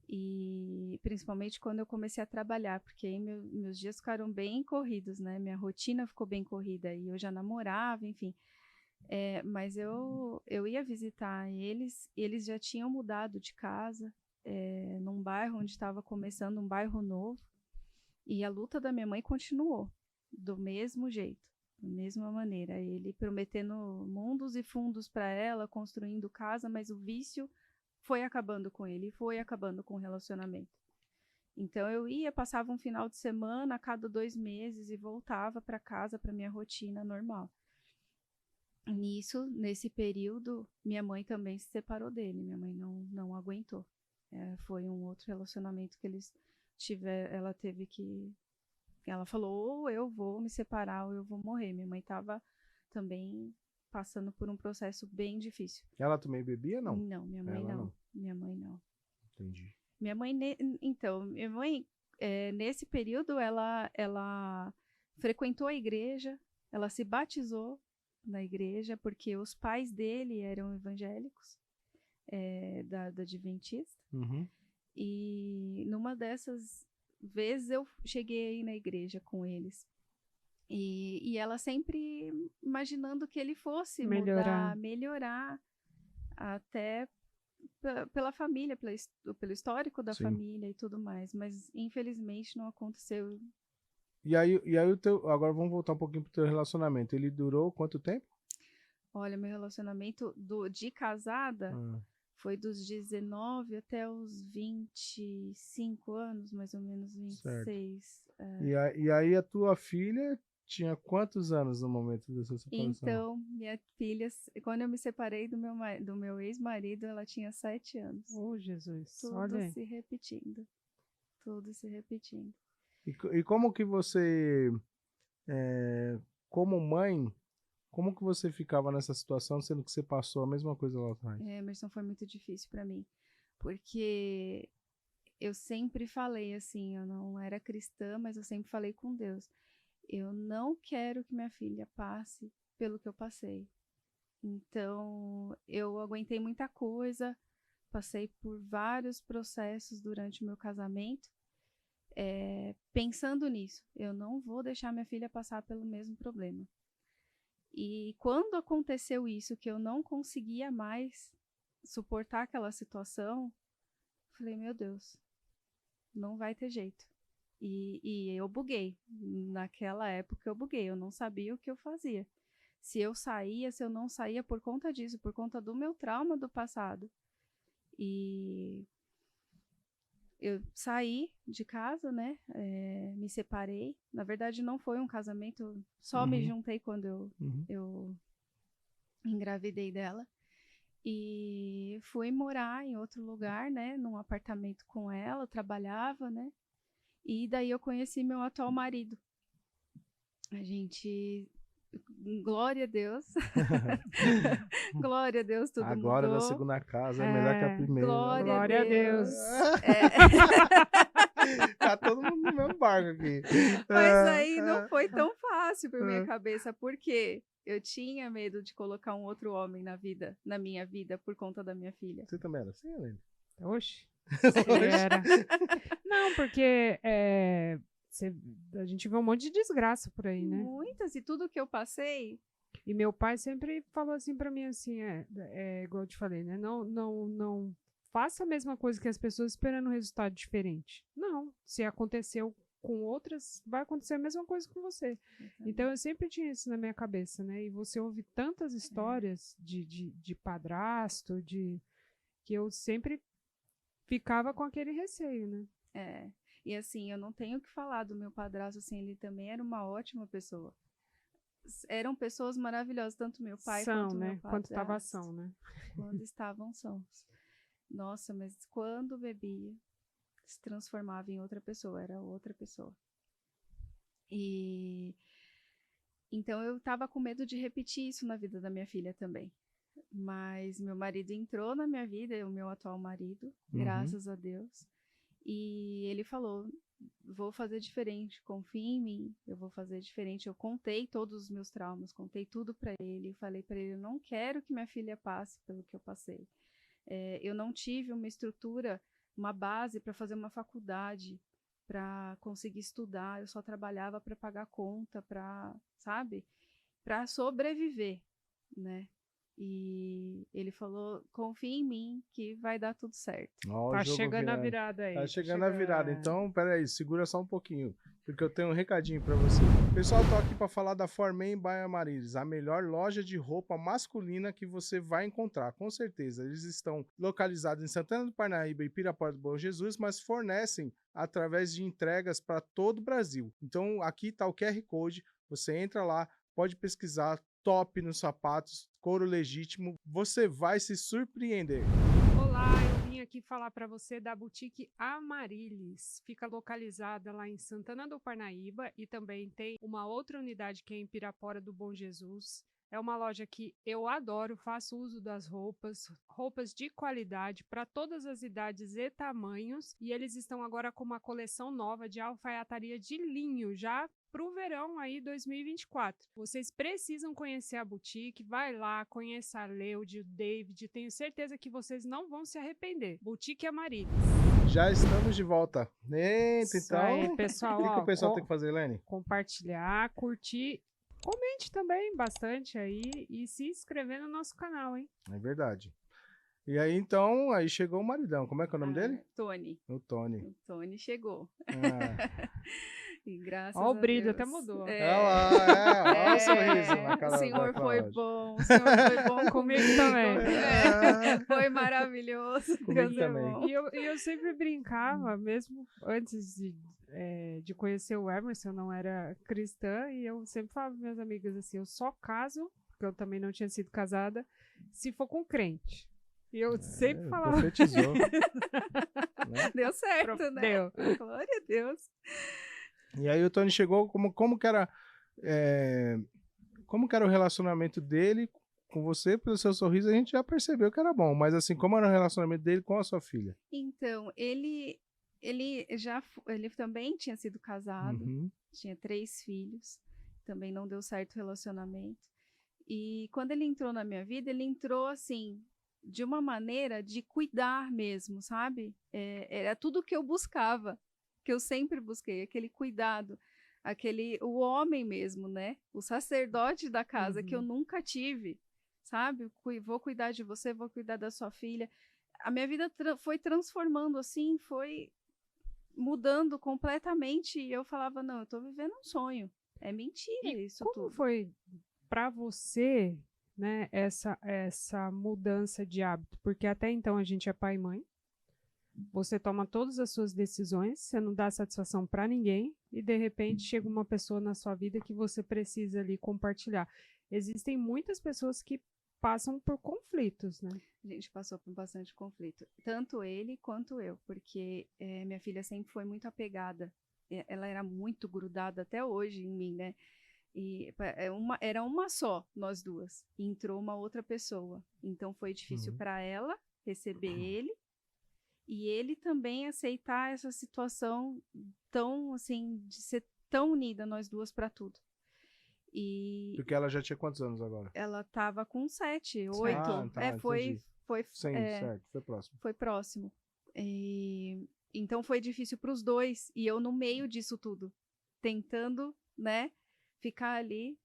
E principalmente quando eu comecei a trabalhar, porque aí meus dias ficaram bem corridos, né? Minha rotina ficou bem corrida e eu já namorava, enfim. Mas eu ia visitar eles, e eles já tinham mudado de casa, num bairro onde estava começando um bairro novo. E a luta da minha mãe continuou, do mesmo jeito. Da mesma maneira, ele prometendo mundos e fundos para ela, construindo casa, mas o vício foi acabando com ele, foi acabando com o relacionamento. Então eu passava um final de semana a cada 2 meses e voltava para casa, para minha rotina normal. Nesse período, minha mãe também se separou dele, minha mãe não aguentou. Foi um outro relacionamento que eles tiveram, ela teve que... Ela falou, ou eu vou me separar ou eu vou morrer. Minha mãe estava também passando por um processo bem difícil. Ela também bebia, não? Não, minha mãe não. Minha mãe não. Entendi. Minha mãe, nesse período, ela frequentou a igreja, ela se batizou na igreja, porque os pais dele eram evangélicos, da Adventista. Uhum. E numa dessas vezes eu cheguei aí na igreja com eles. E ela sempre imaginando que ele fosse melhorar até pela família, pelo histórico da família e tudo mais. Mas, infelizmente, não aconteceu. E aí agora vamos voltar um pouquinho pro teu relacionamento. Ele durou quanto tempo? Olha, meu relacionamento de casada Foi dos 19 até os 25 anos, mais ou menos, 26. E aí a tua filha tinha quantos anos no momento dessa separação? Então, minha filha, quando eu me separei do meu ex-marido, ela tinha 7 anos. Oh, Jesus. Tudo Olha. se repetindo. Tudo se repetindo. E como que você, como mãe, como que você ficava nessa situação, sendo que você passou a mesma coisa lá atrás? Emerson, foi muito difícil para mim, porque eu sempre falei assim, eu não era cristã, mas eu sempre falei com Deus, eu não quero que minha filha passe pelo que eu passei. Então, eu aguentei muita coisa, passei por vários processos durante o meu casamento, pensando nisso, eu não vou deixar minha filha passar pelo mesmo problema. E quando aconteceu isso, que eu não conseguia mais suportar aquela situação, falei, meu Deus, não vai ter jeito. E eu buguei. Naquela época eu buguei, eu não sabia o que eu fazia. Se eu saía, se eu não saía por conta disso, por conta do meu trauma do passado. E eu saí de casa, né? Me separei. Na verdade, não foi um casamento, só me juntei quando eu engravidei dela. E fui morar em outro lugar, né? Num apartamento com ela, trabalhava, né? E daí eu conheci meu atual marido. A gente... Glória a Deus. Glória a Deus, tudo mudou. Agora da segunda casa é melhor que a primeira. Glória a Deus. Tá todo mundo no mesmo barco aqui. Mas aí não foi tão fácil por minha cabeça, porque eu tinha medo de colocar um outro homem na minha vida, por conta da minha filha. Você também era assim, Helene? Oxe. Era. Não, porque a gente vê um monte de desgraça por aí, né? Muitas, e tudo que eu passei. E meu pai sempre falou assim pra mim, assim, igual eu te falei, né? Não faça a mesma coisa que as pessoas esperando um resultado diferente. Não, se aconteceu com outras, vai acontecer a mesma coisa com você. Então eu sempre tinha isso na minha cabeça, né? E você ouve tantas histórias de padrasto, que eu sempre ficava com aquele receio, né? E assim, eu não tenho o que falar do meu padrasto, assim, ele também era uma ótima pessoa. Eram pessoas maravilhosas, tanto meu pai quanto meu padrasto. Quando estavam são, né? Quando estavam são. Nossa, mas quando bebia, se transformava em outra pessoa, era outra pessoa. E então eu tava com medo de repetir isso na vida da minha filha também. Mas meu marido entrou na minha vida, o meu atual marido, graças a Deus. E ele falou, vou fazer diferente, confia em mim, eu vou fazer diferente. Eu contei todos os meus traumas, contei tudo para ele, falei para ele, eu não quero que minha filha passe pelo que eu passei. Eu não tive uma estrutura, uma base para fazer uma faculdade, para conseguir estudar, eu só trabalhava para pagar conta, para sobreviver, né? E ele falou, confia em mim que vai dar tudo certo. Tá chegando a virada aí. Tá chegando a virada. Então, peraí, segura só um pouquinho, porque eu tenho um recadinho pra você. Pessoal, tô aqui pra falar da Formen by Amarilis, a melhor loja de roupa masculina que você vai encontrar, com certeza. Eles estão localizados em Santana do Parnaíba e Pirapora do Bom Jesus, mas fornecem através de entregas para todo o Brasil. Então, aqui tá o QR Code, você entra lá, pode pesquisar, top nos sapatos, couro legítimo, você vai se surpreender. Olá, eu vim aqui falar para você da Boutique Amarilis. Fica localizada lá em Santana do Parnaíba e também tem uma outra unidade que é em Pirapora do Bom Jesus. É uma loja que eu adoro, faço uso das roupas de qualidade para todas as idades e tamanhos. E eles estão agora com uma coleção nova de alfaiataria de linho, já para o verão aí 2024. Vocês precisam conhecer a boutique, vai lá, conheça a Leude, o David, tenho certeza que vocês não vão se arrepender. Boutique Amarilis. Já estamos de volta. Eita, Isso aí, pessoal. O que o pessoal tem que fazer, Helene? Compartilhar, curtir. Comente também bastante aí e se inscrever no nosso canal, hein? É verdade. E aí, então, aí chegou o maridão. Como é que é o nome dele? Tony. O Tony. O Tony chegou. Ah. E graças Ó, o a brilho Deus. até mudou. Olha o sorriso na cara O Senhor da foi Cláudia. bom, o Senhor foi bom Comigo também. Foi maravilhoso. Comigo Deus é também. bom. E eu sempre brincava, mesmo antes de conhecer o Emerson, eu não era cristã, e eu sempre falava para minhas amigas assim, eu só caso, porque eu também não tinha sido casada, se for com crente. E eu sempre falava... Profetizou. Deu certo, né? Deu. Glória a Deus. E aí o Tony chegou, como que era o relacionamento dele com você? Pelo seu sorriso a gente já percebeu que era bom, mas assim, como era o relacionamento dele com a sua filha? Então, ele também tinha sido casado, tinha 3 filhos, também não deu certo o relacionamento. E quando ele entrou na minha vida, ele entrou assim, de uma maneira de cuidar mesmo, sabe? Era tudo que eu buscava, que eu sempre busquei, aquele cuidado, o homem mesmo, né? O sacerdote da casa, que eu nunca tive, sabe? Vou cuidar de você, vou cuidar da sua filha. A minha vida foi transformando assim, foi mudando completamente, e eu falava, não, eu tô vivendo um sonho. É mentira isso como tudo. Como foi para você, né, essa mudança de hábito? Porque até então a gente é pai e mãe, você toma todas as suas decisões, você não dá satisfação para ninguém, e de repente chega uma pessoa na sua vida que você precisa ali compartilhar. Existem muitas pessoas que passam por conflitos, né? A gente passou por bastante conflito, tanto ele quanto eu, porque minha filha sempre foi muito apegada, ela era muito grudada até hoje em mim, né? E era uma só, nós duas, e entrou uma outra pessoa, então foi difícil para ela receber ele, e ele também aceitar essa situação tão, assim, de ser tão unida, nós duas, para tudo. Porque ela já tinha quantos anos agora? Ela tava com 7, 8. Foi certo, foi próximo. Foi próximo. Então foi difícil para os dois, e eu no meio disso tudo, tentando, né, ficar ali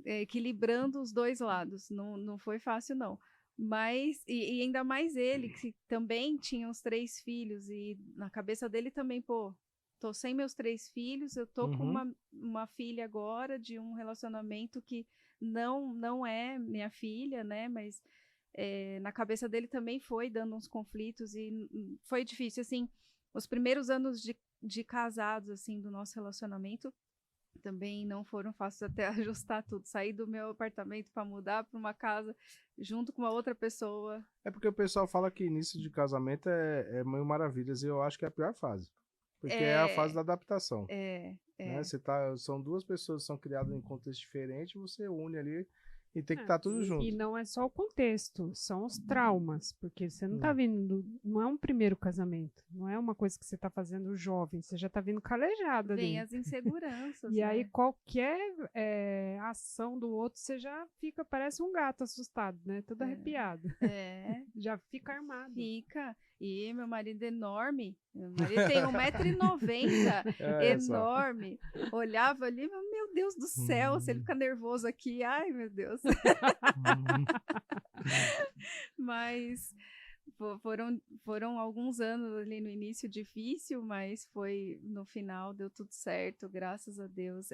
equilibrando os dois lados. Não foi fácil, não. Mas, e ainda mais ele, que também tinha os 3 filhos, e na cabeça dele também, pô, tô sem meus 3 filhos, eu tô com uma filha agora de um relacionamento que não é minha filha, né? Mas na cabeça dele também foi dando uns conflitos, e foi difícil, assim, os primeiros anos de casados, assim, do nosso relacionamento, também não foram fáceis até ajustar tudo. Sair do meu apartamento para mudar para uma casa junto com uma outra pessoa. É porque o pessoal fala que início de casamento é mil maravilhas, e eu acho que é a pior fase. Porque é a fase da adaptação. Né? São 2 pessoas que são criadas em contexto diferente, você une ali e tem que estar tudo junto. E não é só o contexto, são os traumas, porque você não tá vindo, não é um primeiro casamento, não é uma coisa que você tá fazendo jovem, você já tá vindo calejada ali. Vem as inseguranças, E aí qualquer ação do outro, você já fica, parece um gato assustado, né? Todo arrepiado. Já fica armado. Fica. E meu marido é enorme. Meu marido tem 1,90 m, enorme. Olhava ali, meu Deus do céu, se ele fica nervoso aqui, ai meu Deus. Mas foram alguns anos ali no início difícil, mas no final deu tudo certo, graças a Deus.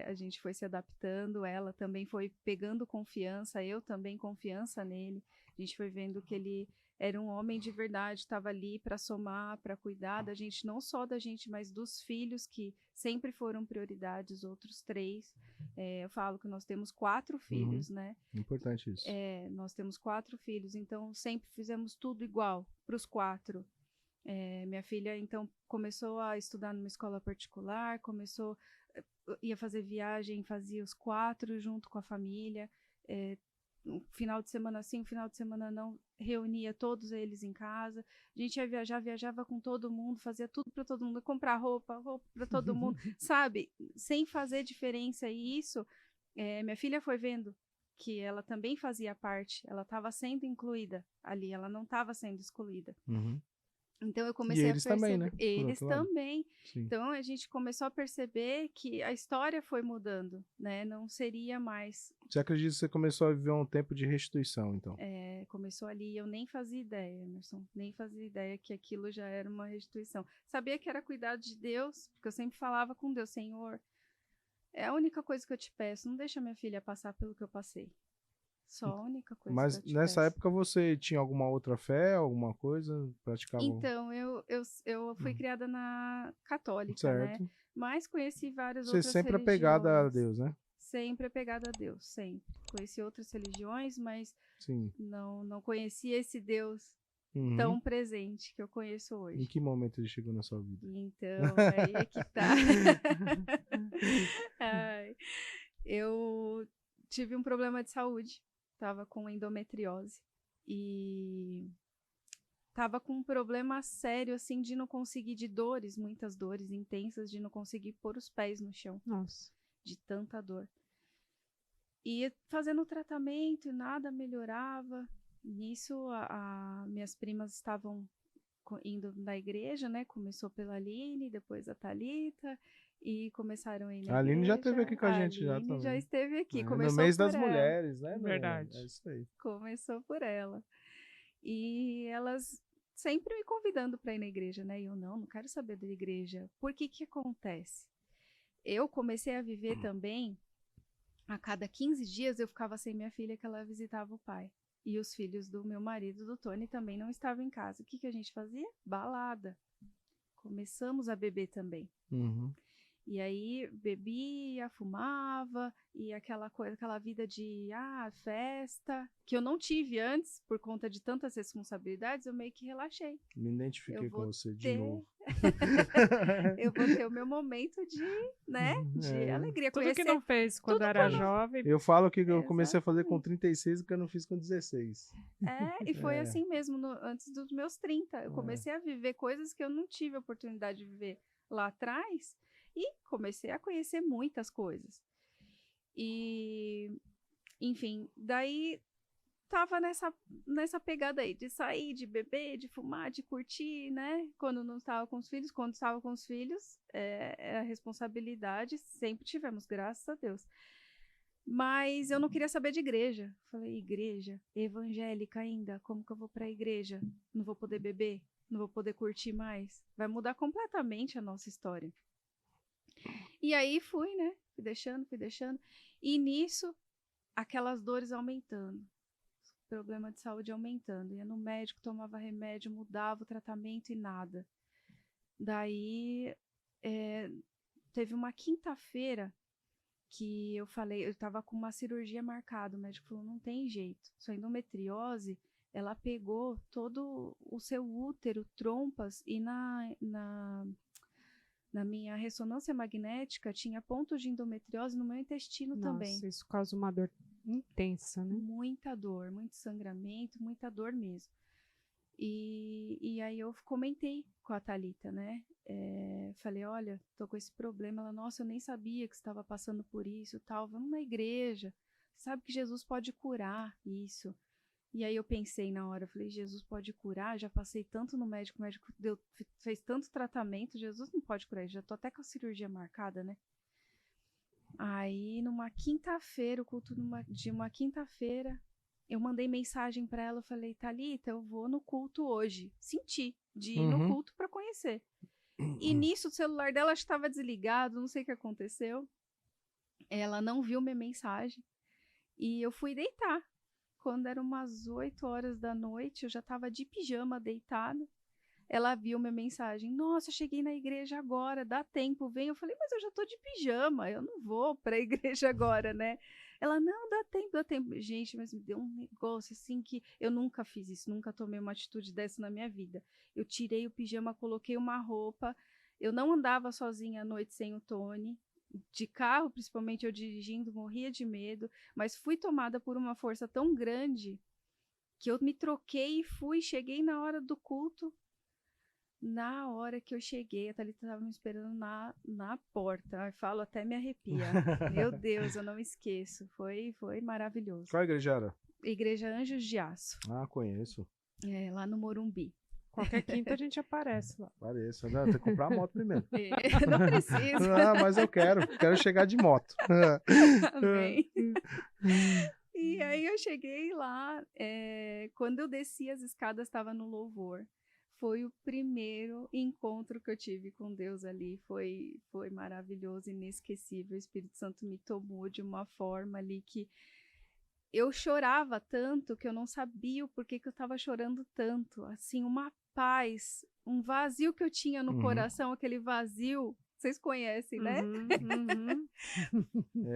A gente foi se adaptando, ela também foi pegando confiança, eu também confiança nele. A gente foi vendo que ele era um homem de verdade, estava ali para somar, para cuidar da gente, não só da gente, mas dos filhos, que sempre foram prioridade, os outros 3. Eu falo que nós temos 4 filhos, né? Importante isso. Nós temos 4 filhos, então sempre fizemos tudo igual para os 4. Minha filha, então, começou a estudar numa escola particular, ia fazer viagem, fazia os 4 junto com a família, um final de semana sim, um final de semana não, reunia todos eles em casa, a gente ia viajar, viajava com todo mundo, fazia tudo para todo mundo, comprar roupa para todo mundo, sabe, sem fazer diferença. E isso, minha filha foi vendo que ela também fazia parte, ela estava sendo incluída ali, ela não estava sendo excluída. Então eu comecei eles a perceber. também, né? Por Eles outro lado. também. Sim. Então a gente começou a perceber que a história foi mudando, né? Não seria mais. Você acredita que você começou a viver um tempo de restituição, então? Começou ali, eu nem fazia ideia, Emerson, nem fazia ideia que aquilo já era uma restituição. Sabia que era cuidado de Deus, porque eu sempre falava com Deus, Senhor, é a única coisa que eu te peço, não deixa minha filha passar pelo que eu passei. Só a única coisa Mas que eu te nessa peço. época você tinha alguma outra fé, alguma coisa? Praticava? Então, eu fui criada na católica, Certo. né? Mas conheci várias Você outras sempre é religiões. pegada a Deus, né? Sempre apegada a Deus, sempre. Conheci outras religiões, mas Sim. não conheci esse Deus Uhum. tão presente que eu conheço hoje. Em que momento ele chegou na sua vida? Então, aí é que tá. Ai, eu tive um problema de saúde, tava com endometriose e tava com um problema sério, assim, de não conseguir, de dores, muitas dores intensas, de não conseguir pôr os pés no chão. Nossa. De tanta dor. E fazendo o tratamento, nada melhorava. Nisso, minhas primas estavam indo na igreja, né? Começou pela Aline, depois a Thalita, e começaram a ir na A Aline igreja. já esteve aqui com a gente já Aline já também. esteve aqui, No começou mês por das ela. mulheres, né? Verdade. É isso aí. Começou por ela. E elas sempre me convidando para ir na igreja, né? E eu não quero saber da igreja. Por que acontece? Eu comecei a viver também, a cada 15 dias eu ficava sem minha filha, que ela visitava o pai. E os filhos do meu marido, do Tony, também não estavam em casa. O que a gente fazia? Balada. Começamos a beber também. Uhum. E aí bebia, fumava, e aquela coisa, aquela vida de festa, que eu não tive antes, por conta de tantas responsabilidades, eu meio que relaxei. Me identifiquei com você de novo. Eu vou ter o meu momento de, né, de alegria. Tudo conhecer... que não fez quando era jovem. Eu falo que eu comecei a fazer com 36 que eu não fiz com 16. E foi assim mesmo, antes dos meus 30. Eu comecei a viver coisas que eu não tive a oportunidade de viver lá atrás e comecei a conhecer muitas coisas. E, enfim, daí tava nessa pegada aí, de sair, de beber, de fumar, de curtir, né? Quando não estava com os filhos. Quando estava com os filhos, a responsabilidade, sempre tivemos, graças a Deus. Mas eu não queria saber de igreja. Falei, igreja evangélica ainda? Como que eu vou para a igreja? Não vou poder beber? Não vou poder curtir mais? Vai mudar completamente a nossa história. E aí fui, né? Fui deixando. E nisso, aquelas dores aumentando. Problema de saúde aumentando. Ia no médico, tomava remédio, mudava o tratamento e nada. Daí, teve uma quinta-feira que eu falei, eu estava com uma cirurgia marcada, o médico falou, não tem jeito, sua endometriose, ela pegou todo o seu útero, trompas, e na minha ressonância magnética tinha pontos de endometriose no meu intestino também. Nossa, isso causa uma dor intensa, né? Muita dor, muito sangramento, muita dor mesmo. E aí eu comentei com a Thalita, né? Falei, olha, tô com esse problema. Ela, nossa, eu nem sabia que você estava passando por isso, tal. Vamos na igreja. Sabe que Jesus pode curar isso. E aí eu pensei na hora, eu falei, Jesus pode curar? Já passei tanto no médico, o médico fez tanto tratamento, Jesus não pode curar, já tô até com a cirurgia marcada, né? Aí, numa quinta-feira, o culto de uma quinta-feira, eu mandei mensagem para ela, eu falei, Thalita, eu vou no culto hoje. Senti de ir no culto para conhecer. E nisso o celular dela estava desligado, não sei o que aconteceu. Ela não viu minha mensagem. E eu fui deitar. Quando eram umas 8 horas da noite, eu já estava de pijama deitada. Ela viu minha mensagem. Nossa, eu cheguei na igreja agora, dá tempo, vem. Eu falei, mas eu já tô de pijama, eu não vou pra igreja agora, né? Ela, não, dá tempo. Gente, mas me deu um negócio assim que eu nunca fiz isso, nunca tomei uma atitude dessa na minha vida. Eu tirei o pijama, coloquei uma roupa. Eu não andava sozinha à noite sem o Tony. De carro, principalmente eu dirigindo, morria de medo. Mas fui tomada por uma força tão grande que eu me troquei e cheguei na hora do culto. Na hora que eu cheguei, a Thalita estava me esperando na porta. Eu falo, até me arrepia. Meu Deus, eu não esqueço. Foi maravilhoso. Qual igreja era? Igreja Anjos de Aço. Ah, conheço. Lá no Morumbi. Qualquer quinta a gente aparece lá. Pareça, né? Tem que comprar a moto primeiro. Não precisa. Ah, mas eu quero chegar de moto. Amém. E aí eu cheguei lá, quando eu desci as escadas, estava no louvor. Foi o primeiro encontro que eu tive com Deus ali. Foi maravilhoso, inesquecível. O Espírito Santo me tomou de uma forma ali que eu chorava tanto que eu não sabia o porquê que eu estava chorando tanto. Assim, uma paz, um vazio que eu tinha no coração, aquele vazio. Vocês conhecem, né?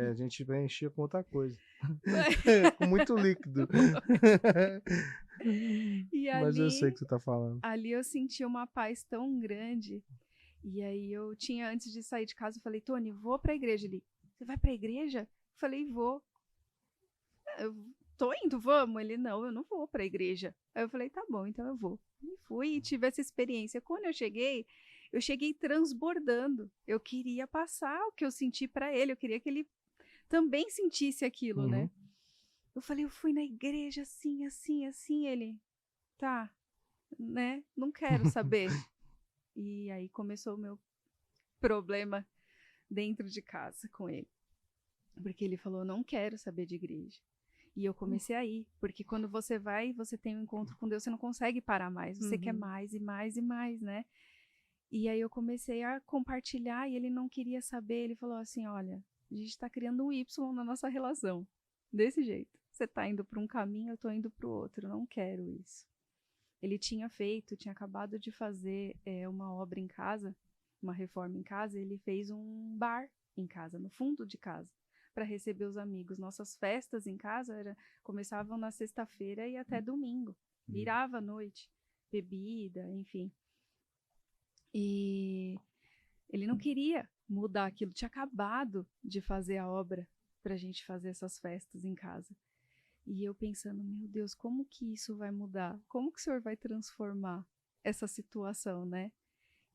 A gente vai encher com outra coisa. Com muito líquido. E Mas eu sei o ali, que você tá falando. ali eu senti uma paz tão grande. E aí eu tinha, antes de sair de casa, eu falei, Tony, vou pra igreja. Ele, você vai pra igreja? Eu falei, vou. Eu tô indo, vamos? Ele, não, eu não vou pra igreja. Aí eu falei, tá bom, então eu vou. E fui e tive essa experiência. Quando eu cheguei transbordando. Eu queria passar o que eu senti pra ele, eu queria que ele também sentisse aquilo, né? Eu falei, eu fui na igreja assim, assim, assim. Ele, tá, né? Não quero saber. E aí começou o meu problema dentro de casa com ele. Porque ele falou, não quero saber de igreja. E eu comecei a ir, porque quando você vai, você tem um encontro com Deus, você não consegue parar mais, você quer mais e mais e mais, né? E aí eu comecei a compartilhar e ele não queria saber, ele falou assim, olha, a gente tá criando um Y na nossa relação, desse jeito. Você tá indo para um caminho, eu tô indo para o outro, não quero isso. Ele tinha acabado de fazer uma obra em casa, uma reforma em casa, ele fez um bar em casa, no fundo de casa, para receber os amigos. Nossas festas em casa começavam na sexta-feira e até domingo, virava a noite, bebida, enfim. E ele não queria mudar aquilo, tinha acabado de fazer a obra para a gente fazer essas festas em casa. E eu pensando, meu Deus, como que isso vai mudar? Como que o Senhor vai transformar essa situação, né?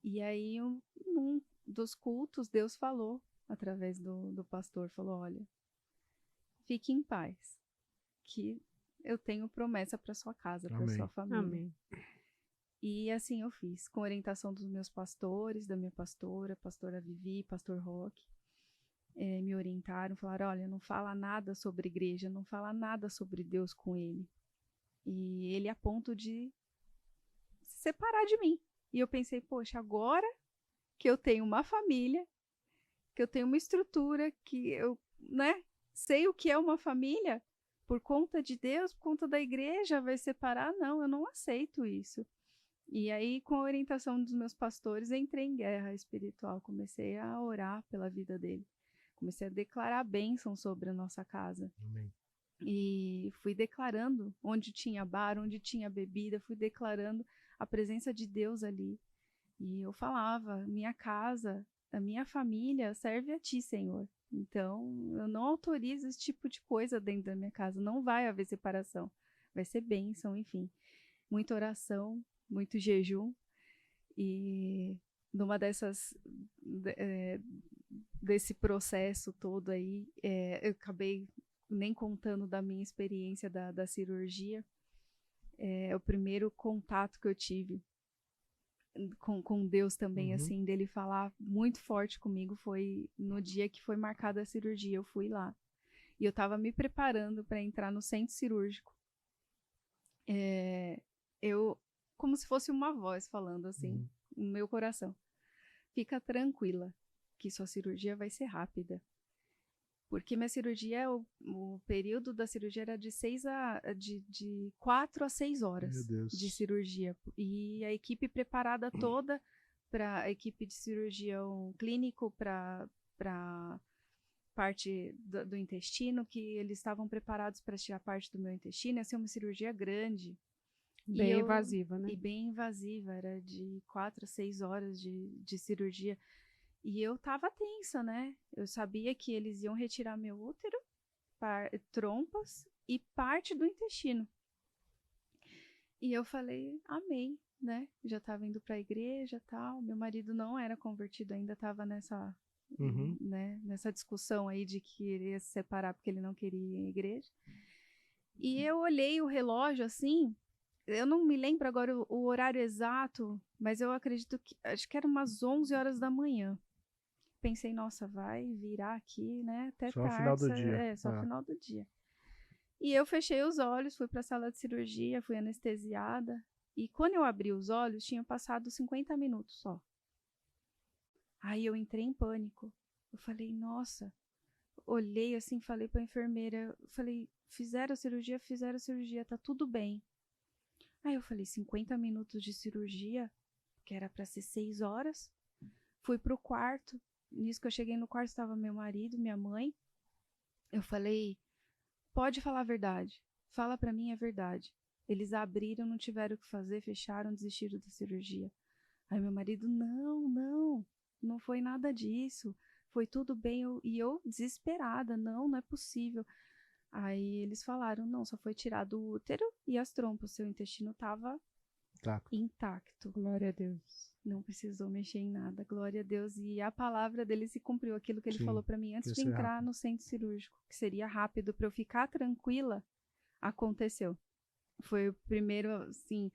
E aí, num dos cultos, Deus falou, através do pastor, falou, olha, fique em paz, que eu tenho promessa para sua casa, para sua família. Amém. E assim eu fiz, com orientação dos meus pastores, da minha pastora, pastora Vivi, pastor Roque. Me orientaram, falaram, olha, não fala nada sobre igreja, não fala nada sobre Deus com ele. E ele a ponto de se separar de mim. E eu pensei, poxa, agora que eu tenho uma família, que eu tenho uma estrutura, que eu, né, sei o que é uma família, por conta de Deus, por conta da igreja, vai separar? Não, eu não aceito isso. E aí, com a orientação dos meus pastores, entrei em guerra espiritual, comecei a orar pela vida dele. Comecei a declarar bênção sobre a nossa casa. Amém. E fui declarando onde tinha bar, onde tinha bebida, fui declarando a presença de Deus ali. E eu falava, minha casa, a minha família serve a ti, Senhor. Então, eu não autorizo esse tipo de coisa dentro da minha casa. Não vai haver separação. Vai ser bênção, enfim. Muita oração, muito jejum. E numa desse processo todo aí, eu acabei nem contando da minha experiência da cirurgia. O primeiro contato que eu tive com Deus também, assim, dele falar muito forte comigo, foi no dia que foi marcada a cirurgia. Eu fui lá e eu estava me preparando para entrar no centro cirúrgico. Como se fosse uma voz falando assim no meu coração, fica tranquila que sua cirurgia vai ser rápida, porque minha cirurgia, o período da cirurgia era de 4 a 6 horas de cirurgia, e a equipe preparada toda para a equipe de cirurgião clínico, para parte do intestino, que eles estavam preparados para tirar parte do meu intestino. Ia ser uma cirurgia grande. Bem invasiva, né? E bem invasiva, era de 4 a 6 horas de cirurgia. E eu tava tensa, né? Eu sabia que eles iam retirar meu útero, trompas e parte do intestino. E eu falei, amém, né? Já tava indo pra igreja e tal. Meu marido não era convertido ainda, tava nessa discussão aí de que iria se separar porque ele não queria ir à igreja. E eu olhei o relógio assim, eu não me lembro agora o horário exato, mas eu acredito que, acho que era umas 11 horas da manhã. Pensei, nossa, vai virar aqui, né, até Só tarde. no final do dia. Só no final do dia. E eu fechei os olhos, fui para a sala de cirurgia, fui anestesiada. E quando eu abri os olhos, tinha passado 50 minutos só. Aí eu entrei em pânico. Eu falei, nossa. Olhei assim, falei para a enfermeira, falei, fizeram a cirurgia, tá tudo bem. Aí eu falei, 50 minutos de cirurgia, que era para ser 6 horas. Fui pro quarto. Nisso que eu cheguei no quarto, estava meu marido, minha mãe. Eu falei, pode falar a verdade. Fala para mim a verdade. Eles abriram, não tiveram o que fazer, fecharam, desistiram da cirurgia. Aí meu marido, não foi nada disso. Foi tudo bem. E eu desesperada, não é possível. Aí eles falaram, não, só foi tirado o útero e as trompas. Seu intestino estava intacto. Glória a Deus. Não precisou mexer em nada, glória a Deus. E a palavra dele se cumpriu, aquilo que ele falou para mim antes de entrar no centro cirúrgico, que seria rápido para eu ficar tranquila, aconteceu. Foi o primeiro, assim,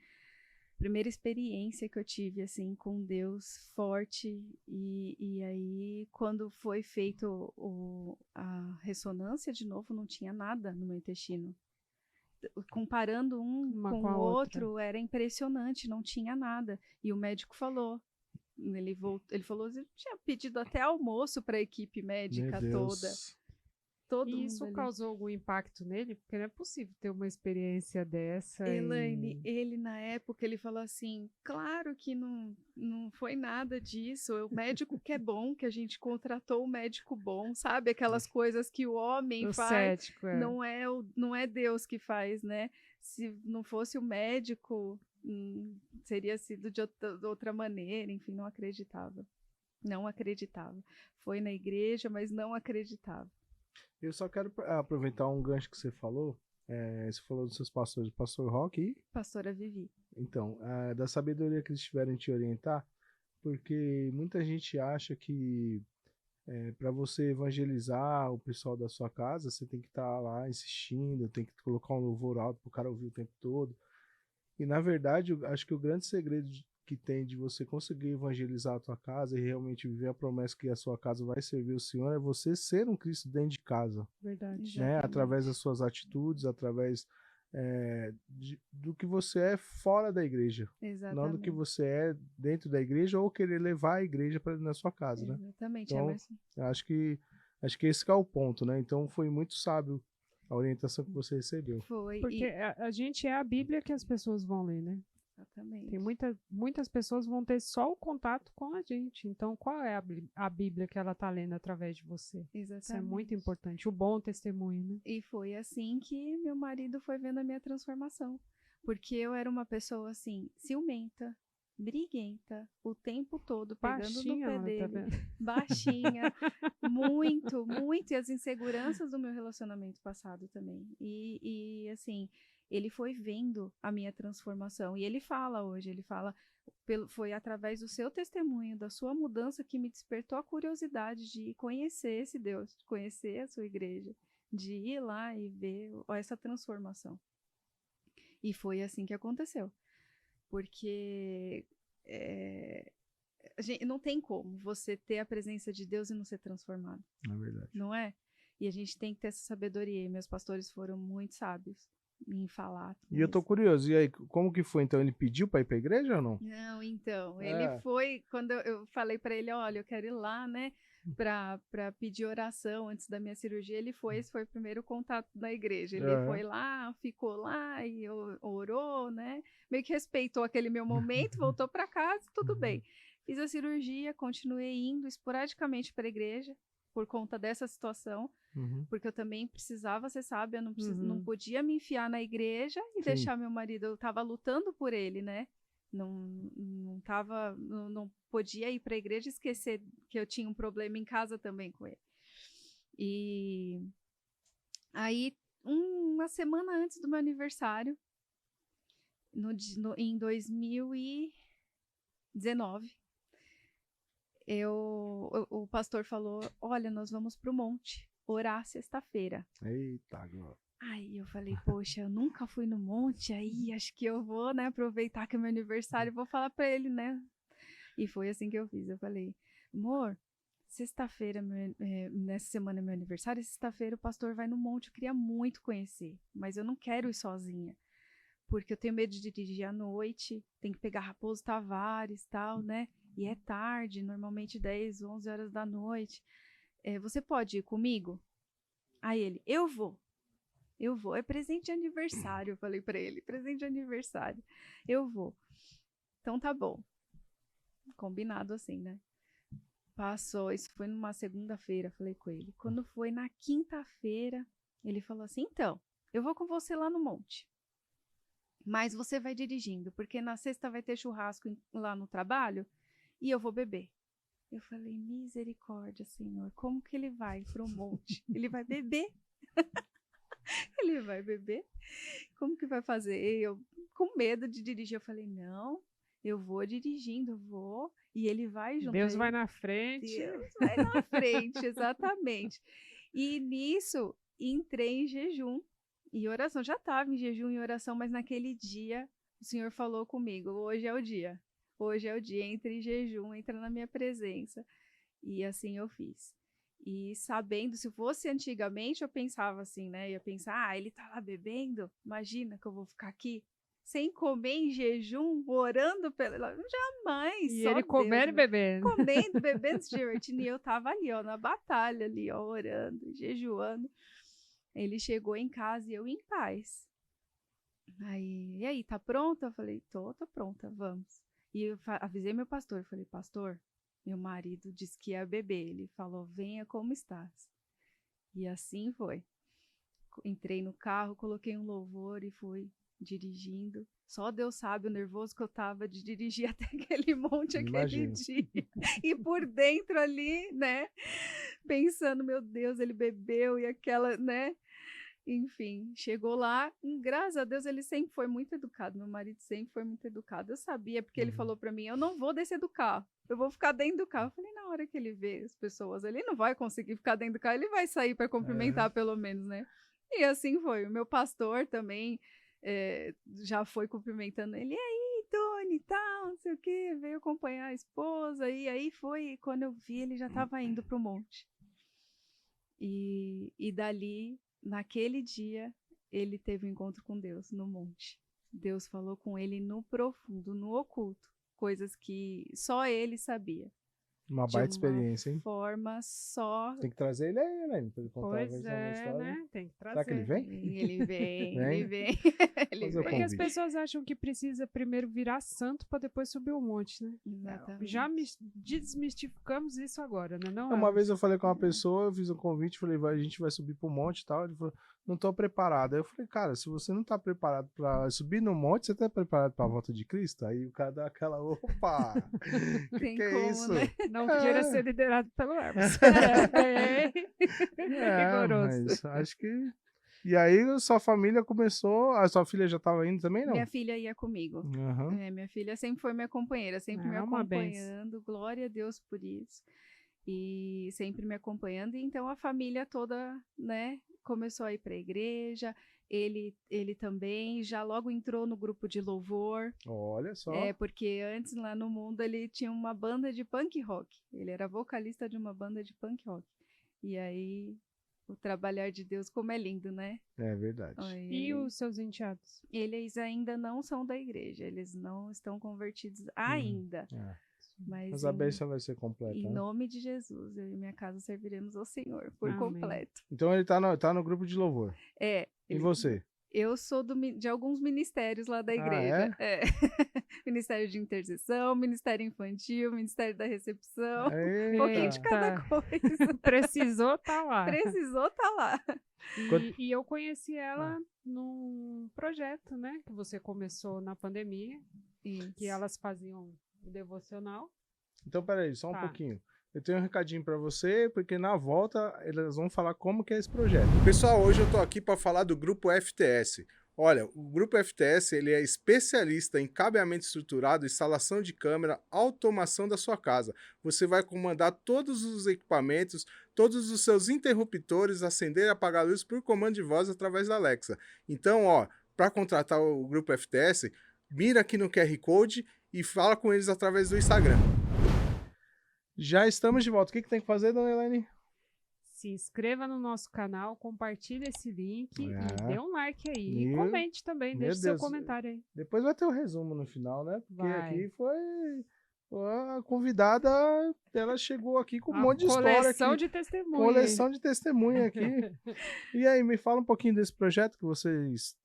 primeira experiência que eu tive, assim, com Deus forte. E aí, quando foi feito a ressonância de novo, não tinha nada no meu intestino. Comparando Uma com o outro, era impressionante, não tinha nada. E o médico falou, ele falou, eu tinha pedido até almoço para a equipe médica toda. E isso causou algum impacto nele? Porque não é possível ter uma experiência dessa. Elaine, ele na época, ele falou assim, claro que não foi nada disso, o médico que é bom, que a gente contratou um médico bom, sabe? Aquelas coisas que o homem faz, cético, não é Deus que faz, né? Se não fosse o médico, seria sido de outra maneira, enfim, não acreditava. Não acreditava. Foi na igreja, mas não acreditava. Eu só quero aproveitar um gancho que você falou. Você falou dos seus pastores, pastor Roque e pastora Vivi. Então, da sabedoria que eles tiverem te orientar, porque muita gente acha que para você evangelizar o pessoal da sua casa, você tem que estar lá insistindo, tem que colocar um louvor alto para o cara ouvir o tempo todo. E na verdade, eu acho que o grande segredo que tem de você conseguir evangelizar a tua casa e realmente viver a promessa que a sua casa vai servir o Senhor é você ser um Cristo dentro de casa. Verdade. Né? Através das suas atitudes, através do que você é fora da igreja. Exatamente. Não do que você é dentro da igreja ou querer levar a igreja para na sua casa. Exatamente, né? Então, Emerson. acho que esse que é o ponto, né? Então foi muito sábio a orientação que você recebeu. Foi. Porque a gente é a Bíblia que as pessoas vão ler, né? Exatamente. Tem muitas pessoas vão ter só o contato com a gente. Então, qual é a Bíblia que ela está lendo através de você? Exatamente. Isso é muito importante. O bom testemunho, né? E foi assim que meu marido foi vendo a minha transformação. Porque eu era uma pessoa, assim, ciumenta, briguenta, o tempo todo, pegando baixinha, no pé dele. Tá baixinha, muito. E as inseguranças do meu relacionamento passado também. E assim... Ele foi vendo a minha transformação. E ele fala hoje, foi através do seu testemunho, da sua mudança, que me despertou a curiosidade de conhecer esse Deus, de conhecer a sua igreja, de ir lá e ver essa transformação. E foi assim que aconteceu. Porque não tem como você ter a presença de Deus e não ser transformado. É verdade. Não é? E a gente tem que ter essa sabedoria. E meus pastores foram muito sábios em falar. E eu tô curioso, e aí, como que foi? Então, ele pediu para ir pra igreja ou não? Não, então, ele foi, quando eu falei para ele, olha, eu quero ir lá, né, para pedir oração antes da minha cirurgia, esse foi o primeiro contato na igreja, ele foi lá, ficou lá e orou, né, meio que respeitou aquele meu momento, voltou para casa, tudo bem. Fiz a cirurgia, continuei indo esporadicamente para a igreja, por conta dessa situação, porque eu também precisava ser sábia, não podia me enfiar na igreja e deixar meu marido, eu estava lutando por ele, né? Não podia ir para a igreja e esquecer que eu tinha um problema em casa também com ele. E aí, uma semana antes do meu aniversário, em 2019, o pastor falou, olha, nós vamos pro monte orar sexta-feira. Eita, agora. Aí eu falei, poxa, eu nunca fui no monte, aí acho que eu vou, né, aproveitar que é meu aniversário e vou falar pra ele, né? E foi assim que eu fiz. Eu falei, amor, sexta-feira, nessa semana é meu aniversário, sexta-feira o pastor vai no monte, eu queria muito conhecer, mas eu não quero ir sozinha, porque eu tenho medo de dirigir à noite, tem que pegar Raposo Tavares e tal, né? E é tarde, normalmente 10, 11 horas da noite. Você pode ir comigo? Aí ele, eu vou, é presente de aniversário, eu falei pra ele, presente de aniversário, eu vou. Então tá bom, combinado assim, né? Passou, isso foi numa segunda-feira, falei com ele. Quando foi na quinta-feira, ele falou assim, então, eu vou com você lá no monte, mas você vai dirigindo, porque na sexta vai ter churrasco lá no trabalho e eu vou beber. Eu falei, misericórdia, Senhor, como que ele vai pro monte? Ele vai beber? Ele vai beber? Como que vai fazer? Eu, com medo de dirigir, eu falei, não, eu vou dirigindo, vou, e ele vai junto. Deus vai na frente. Deus vai na frente, exatamente. E nisso, entrei em jejum e oração. Já estava em jejum e oração, mas naquele dia, o Senhor falou comigo, hoje é o dia. Hoje é o dia, entre em jejum, entra na minha presença. E assim eu fiz. E sabendo, se fosse antigamente, eu pensava assim, né? Eu ia pensar, ele tá lá bebendo, imagina que eu vou ficar aqui sem comer em jejum, orando pela... Jamais, E só ele comendo e Deus, bebendo. comendo, bebendo, se divertindo. E eu tava ali, ó, na batalha ali, ó, orando, jejuando. Ele chegou em casa e eu em paz. Aí, e aí, tá pronta? Eu falei, tô pronta, vamos. E eu avisei meu pastor, eu falei, pastor, meu marido disse que ia beber. Ele falou, venha como estás. E assim foi. Entrei no carro, coloquei um louvor e fui dirigindo. Só Deus sabe o nervoso que eu tava de dirigir até aquele monte, aquele dia. E por dentro ali, né, pensando, meu Deus, ele bebeu e aquela, né, enfim, chegou lá, graças a Deus ele sempre foi muito educado, meu marido sempre foi muito educado, eu sabia, porque ele falou pra mim, eu não vou descer do carro, eu vou ficar dentro do carro. Eu falei, na hora que ele vê as pessoas, ele não vai conseguir ficar dentro do carro, ele vai sair para cumprimentar pelo menos, né? E assim foi, o meu pastor também já foi cumprimentando ele, e aí, Tony, tal, não sei o que, veio acompanhar a esposa, e aí foi, quando eu vi, ele já estava indo pro monte. E dali, naquele dia, ele teve um encontro com Deus no monte. Deus falou com ele no profundo, no oculto, coisas que só ele sabia. Uma baita experiência, hein? Forma só. Tem que trazer ele aí, né? Pra ele contar Pois é, né? Tem que trazer. Será que ele vem? Ele vem, ele vem. Ele vem. Porque as pessoas acham que precisa primeiro virar santo para depois subir o monte, né? Exatamente. Já desmistificamos isso agora, né? Não, uma vez eu falei com uma pessoa, eu fiz um convite, falei, a gente vai subir pro monte e tal. Ele falou, não tô preparado. Aí eu falei, cara, se você não tá preparado pra subir no monte, você tá preparado pra volta de Cristo? Aí o cara dá aquela, opa! Tem que como, é isso? né? Não queira ser liderado pelo Hermes. Rigoroso. Mas acho que... E aí sua família começou... A sua filha já tava indo também, não? Minha filha ia comigo. Uhum. Minha filha sempre foi minha companheira, sempre me uma acompanhando. Glória a Deus por isso. E sempre me acompanhando. E então a família toda, né, começou a ir para a igreja. Ele também já logo entrou no grupo de louvor. Olha só. Porque antes lá no mundo ele tinha uma banda de punk rock. Ele era vocalista de uma banda de punk rock. E aí o trabalhar de Deus como é lindo, né? É verdade. E os seus enteados? Eles ainda não são da igreja. Eles não estão convertidos ainda. Mas a bênção vai ser completa. Em né? nome de Jesus, eu e minha casa serviremos ao Senhor por completo. Então ele tá no grupo de louvor. E você? Eu sou de alguns ministérios lá da igreja. Ministério de intercessão, Ministério Infantil, Ministério da Recepção. Um pouquinho de cada coisa. Precisou tá lá. Precisou tá lá. E eu conheci ela num projeto, né? Que você começou na pandemia. Isso. Que elas faziam o devocional. Então, peraí, só um pouquinho. Eu tenho um recadinho pra você, porque na volta elas vão falar como que é esse projeto. Pessoal, hoje eu tô aqui para falar do Grupo FTS, Olha, o Grupo FTS ele é especialista em cabeamento estruturado, instalação de câmera, automação da sua casa. Você vai comandar todos os equipamentos, todos os seus interruptores, acender e apagar a luz por comando de voz através da Alexa. Então, ó, para contratar o Grupo FTS, mira aqui no QR Code e fala com eles através do Instagram. Já estamos de volta. O que tem que fazer, dona Elaine? Se inscreva no nosso canal, compartilhe esse link e É. dê um like aí. Meu- E comente também, meu deixe seu Deus. comentário aí. Depois vai ter o resumo no final, né? Porque Vai. aqui foi... A convidada, ela chegou aqui com um monte de história Coleção aqui. de testemunha. Coleção de testemunha aqui. E aí, me fala um pouquinho desse projeto que vocês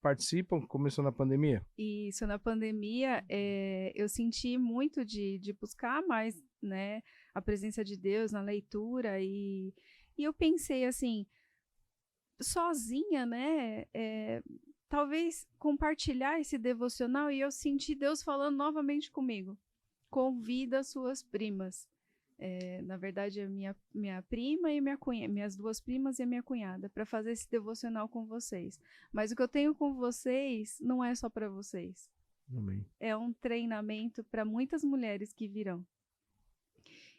participam, que começou na pandemia. Isso, na pandemia, eu senti muito de buscar mais, né, a presença de Deus na leitura e eu pensei assim, sozinha, né, talvez compartilhar esse devocional e eu senti Deus falando novamente comigo. Convida suas primas. Na verdade, a minha prima e minha cunhada, minhas duas primas e a minha cunhada, para fazer esse devocional com vocês. Mas o que eu tenho com vocês não é só para vocês. Amém. É um treinamento para muitas mulheres que virão.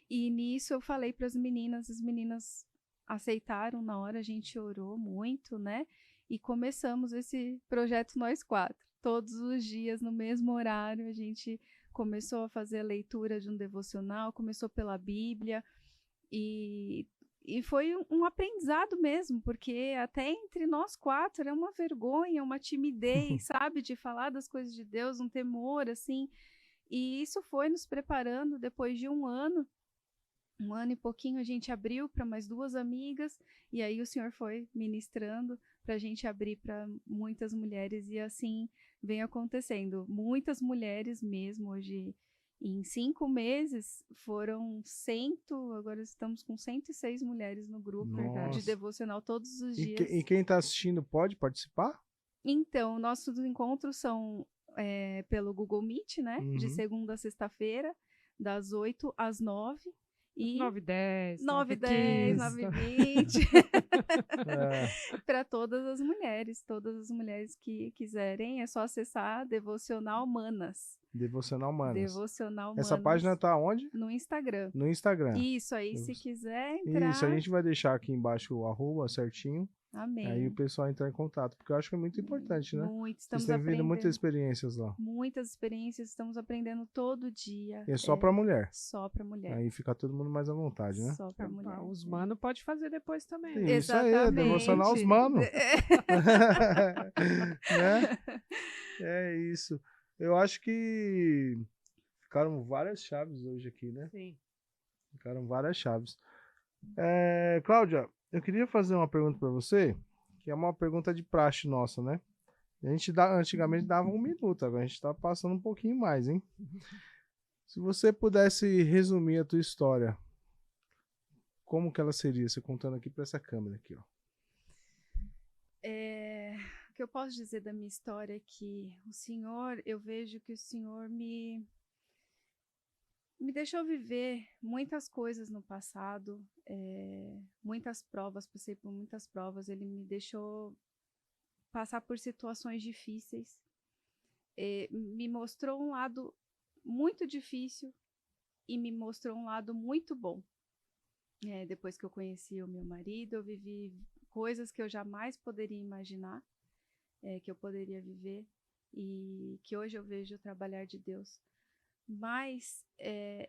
E nisso eu falei para as meninas aceitaram na hora, a gente orou muito, né? E começamos esse projeto nós quatro. Todos os dias, no mesmo horário, a gente começou a fazer a leitura de um devocional, começou pela Bíblia, e foi um aprendizado mesmo, porque até entre nós quatro era uma vergonha, uma timidez, sabe, de falar das coisas de Deus, um temor, assim, e isso foi nos preparando. Depois de um ano e pouquinho, a gente abriu para mais duas amigas, e aí o Senhor foi ministrando para a gente abrir para muitas mulheres, e assim vem acontecendo. Muitas mulheres mesmo, hoje, em 5 meses, foram agora estamos com 106 mulheres no grupo Nossa. de devocional todos os dias. E quem está assistindo pode participar? Então, nossos encontros são pelo Google Meet, né? Uhum. De segunda a sexta-feira, das 8 às 9. E 9h10, 9h10, 9h15. 9h20. Para todas as mulheres que quiserem, é só acessar Devocional Manas. Devocional Manas. Devocional Manas. Essa página tá onde? No Instagram. No Instagram. Isso aí, se quiser entrar. Isso, a gente vai deixar aqui embaixo o arroba certinho. Amém. Aí o pessoal entra em contato, porque eu acho que é muito importante, né? Muito, Vocês estamos têm vivido aprendendo. muitas experiências lá. Muitas experiências, estamos aprendendo todo dia. E é só pra mulher. Só pra mulher. Aí fica todo mundo mais à vontade, né? Só pra mulher. Os mano pode fazer depois também. Sim, isso aí, é devocionar os mano. Né? É isso. Eu acho que ficaram várias chaves hoje aqui, né? Sim. Ficaram várias chaves. Cláudia, eu queria fazer uma pergunta para você, que é uma pergunta de praxe nossa, né? A gente antigamente dava 1 minuto, agora a gente tá passando um pouquinho mais, hein? Se você pudesse resumir a tua história, como que ela seria? Você contando aqui para essa câmera aqui, ó. O que eu posso dizer da minha história é que eu vejo que o Senhor me deixou viver muitas coisas no passado, muitas provas, passei por muitas provas, ele me deixou passar por situações difíceis, me mostrou um lado muito difícil e me mostrou um lado muito bom. Depois que eu conheci o meu marido, eu vivi coisas que eu jamais poderia imaginar, que eu poderia viver, e que hoje eu vejo o trabalhar de Deus. Mas,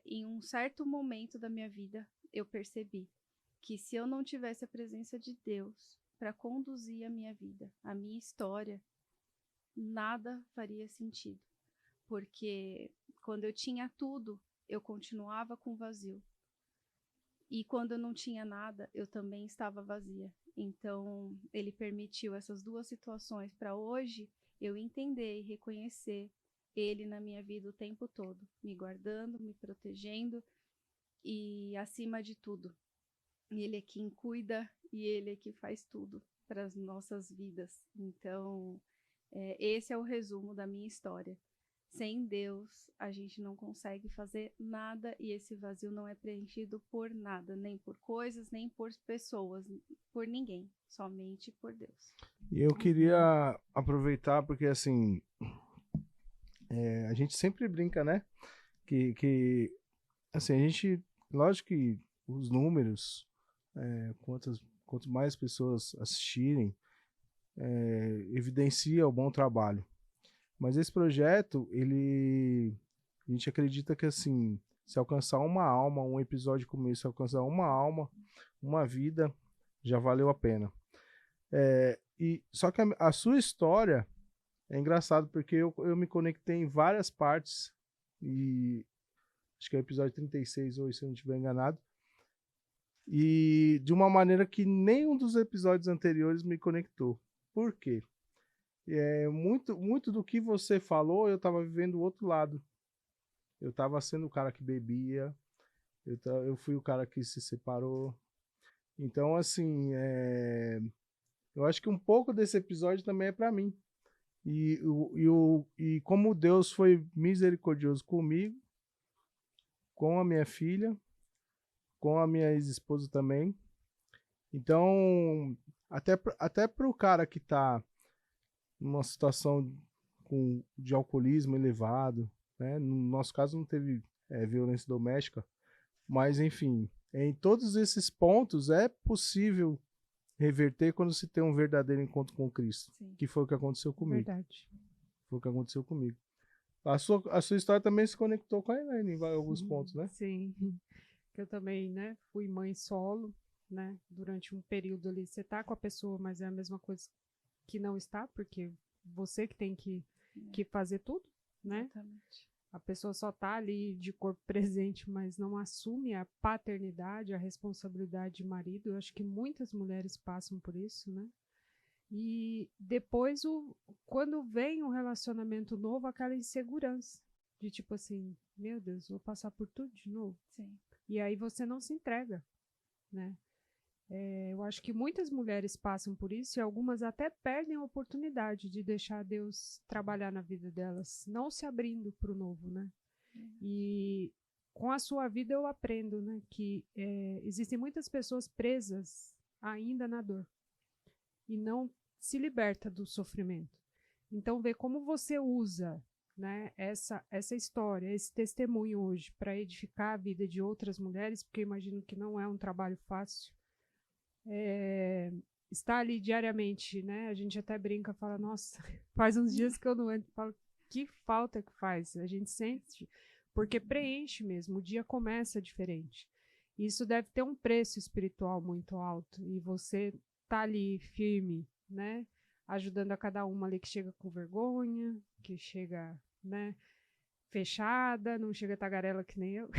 em um certo momento da minha vida, eu percebi que se eu não tivesse a presença de Deus para conduzir a minha vida, a minha história, nada faria sentido. Porque quando eu tinha tudo, eu continuava com vazio. E quando eu não tinha nada, eu também estava vazia. Então, ele permitiu essas duas situações para hoje eu entender e reconhecer ele na minha vida o tempo todo, me guardando, me protegendo e, acima de tudo, ele é quem cuida e ele é que faz tudo para as nossas vidas. Então, esse é o resumo da minha história. Sem Deus, a gente não consegue fazer nada e esse vazio não é preenchido por nada, nem por coisas, nem por pessoas, por ninguém, somente por Deus. E eu queria aproveitar, porque assim, a gente sempre brinca, né? Que assim, a gente, lógico que os números, quanto mais pessoas assistirem, evidencia o bom trabalho. Mas esse projeto, a gente acredita que assim, se alcançar uma alma, um episódio como esse, se alcançar uma alma, uma vida, já valeu a pena. Só que a sua história é engraçado, porque eu me conectei em várias partes, e acho que é o episódio 36 hoje, se eu não estiver enganado, e de uma maneira que nenhum dos episódios anteriores me conectou. Por quê? Muito do que você falou, eu estava vivendo o outro lado. Eu estava sendo o cara que bebia, eu fui o cara que se separou. Então, assim, eu acho que um pouco desse episódio também é para mim. E como Deus foi misericordioso comigo, com a minha filha, com a minha ex-esposa também. Então, até para o cara que está numa situação de alcoolismo elevado, né? No nosso caso não teve violência doméstica, mas enfim, em todos esses pontos é possível reverter quando se tem um verdadeiro encontro com Cristo. Sim. Que foi o que aconteceu comigo. Verdade. Foi o que aconteceu comigo. A sua história também se conectou com a Elaine em alguns pontos, né? Sim. Eu também, né, fui mãe solo, né, durante um período ali. Você tá com a pessoa, mas é a mesma coisa que não está, porque você que tem que fazer tudo, né? Exatamente. A pessoa só tá ali de corpo presente, mas não assume a paternidade, a responsabilidade de marido. Eu acho que muitas mulheres passam por isso, né? E depois, quando vem um relacionamento novo, aquela insegurança de tipo assim, meu Deus, vou passar por tudo de novo. Sim. E aí você não se entrega, né? Eu acho que muitas mulheres passam por isso e algumas até perdem a oportunidade de deixar Deus trabalhar na vida delas, não se abrindo para o novo, né? E com a sua vida eu aprendo, né, que existem muitas pessoas presas ainda na dor e não se liberta do sofrimento. Então, ver como você usa, né, essa história, esse testemunho hoje para edificar a vida de outras mulheres, porque eu imagino que não é um trabalho fácil. Está ali diariamente, né? A gente até brinca, fala, nossa, faz uns dias que eu não entro, falo, que falta que faz. A gente sente, porque preenche mesmo, o dia começa diferente. Isso deve ter um preço espiritual muito alto, e você tá ali firme, né? Ajudando a cada uma ali que chega com vergonha, que chega, né, fechada, não chega tagarela que nem eu.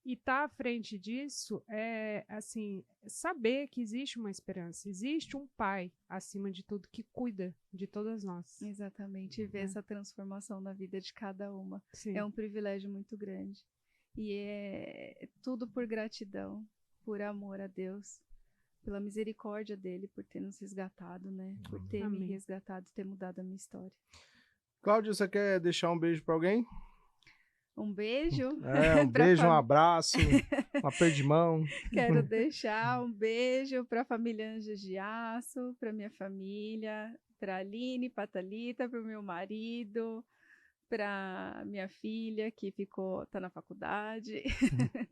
E tá à frente disso é, assim, saber que existe uma esperança, existe um pai, acima de tudo, que cuida de todas nós. Exatamente, e ver essa transformação na vida de cada uma. Sim. É um privilégio muito grande. E é tudo por gratidão, por amor a Deus, pela misericórdia dele, por ter nos resgatado, né? Por ter me resgatado, ter mudado a minha história. Cláudia, você quer deixar um beijo para alguém? Um beijo. Um beijo, um abraço, um aperto de mão. Quero deixar um beijo para a família Anjos de Aço, para minha família, para a Aline, para a Thalita, para o meu marido, para minha filha que tá na faculdade,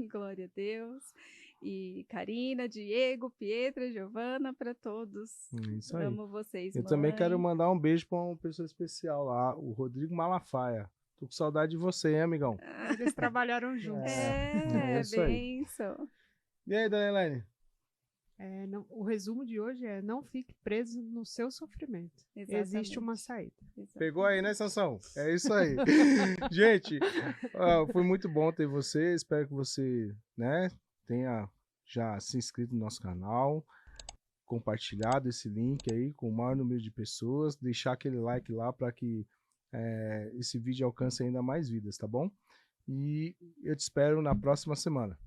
glória a Deus, e Karina, Diego, Pietra, Giovana, para todos. Isso aí. Amo vocês, Eu mãe. também quero mandar um beijo para uma pessoa especial lá, o Rodrigo Malafaia. Tô com saudade de você, hein, amigão? Eles trabalharam juntos. É isso aí. Benção. E aí, Dona Elaine? O resumo de hoje é: não fique preso no seu sofrimento. Exatamente. Existe uma saída. Exatamente. Pegou aí, né, Sansão? É isso aí. Gente, foi muito bom ter você. Espero que você, né, tenha já se inscrito no nosso canal, compartilhado esse link aí com o maior número de pessoas, deixar aquele like lá para que esse vídeo alcance ainda mais vidas, tá bom? E eu te espero na próxima semana.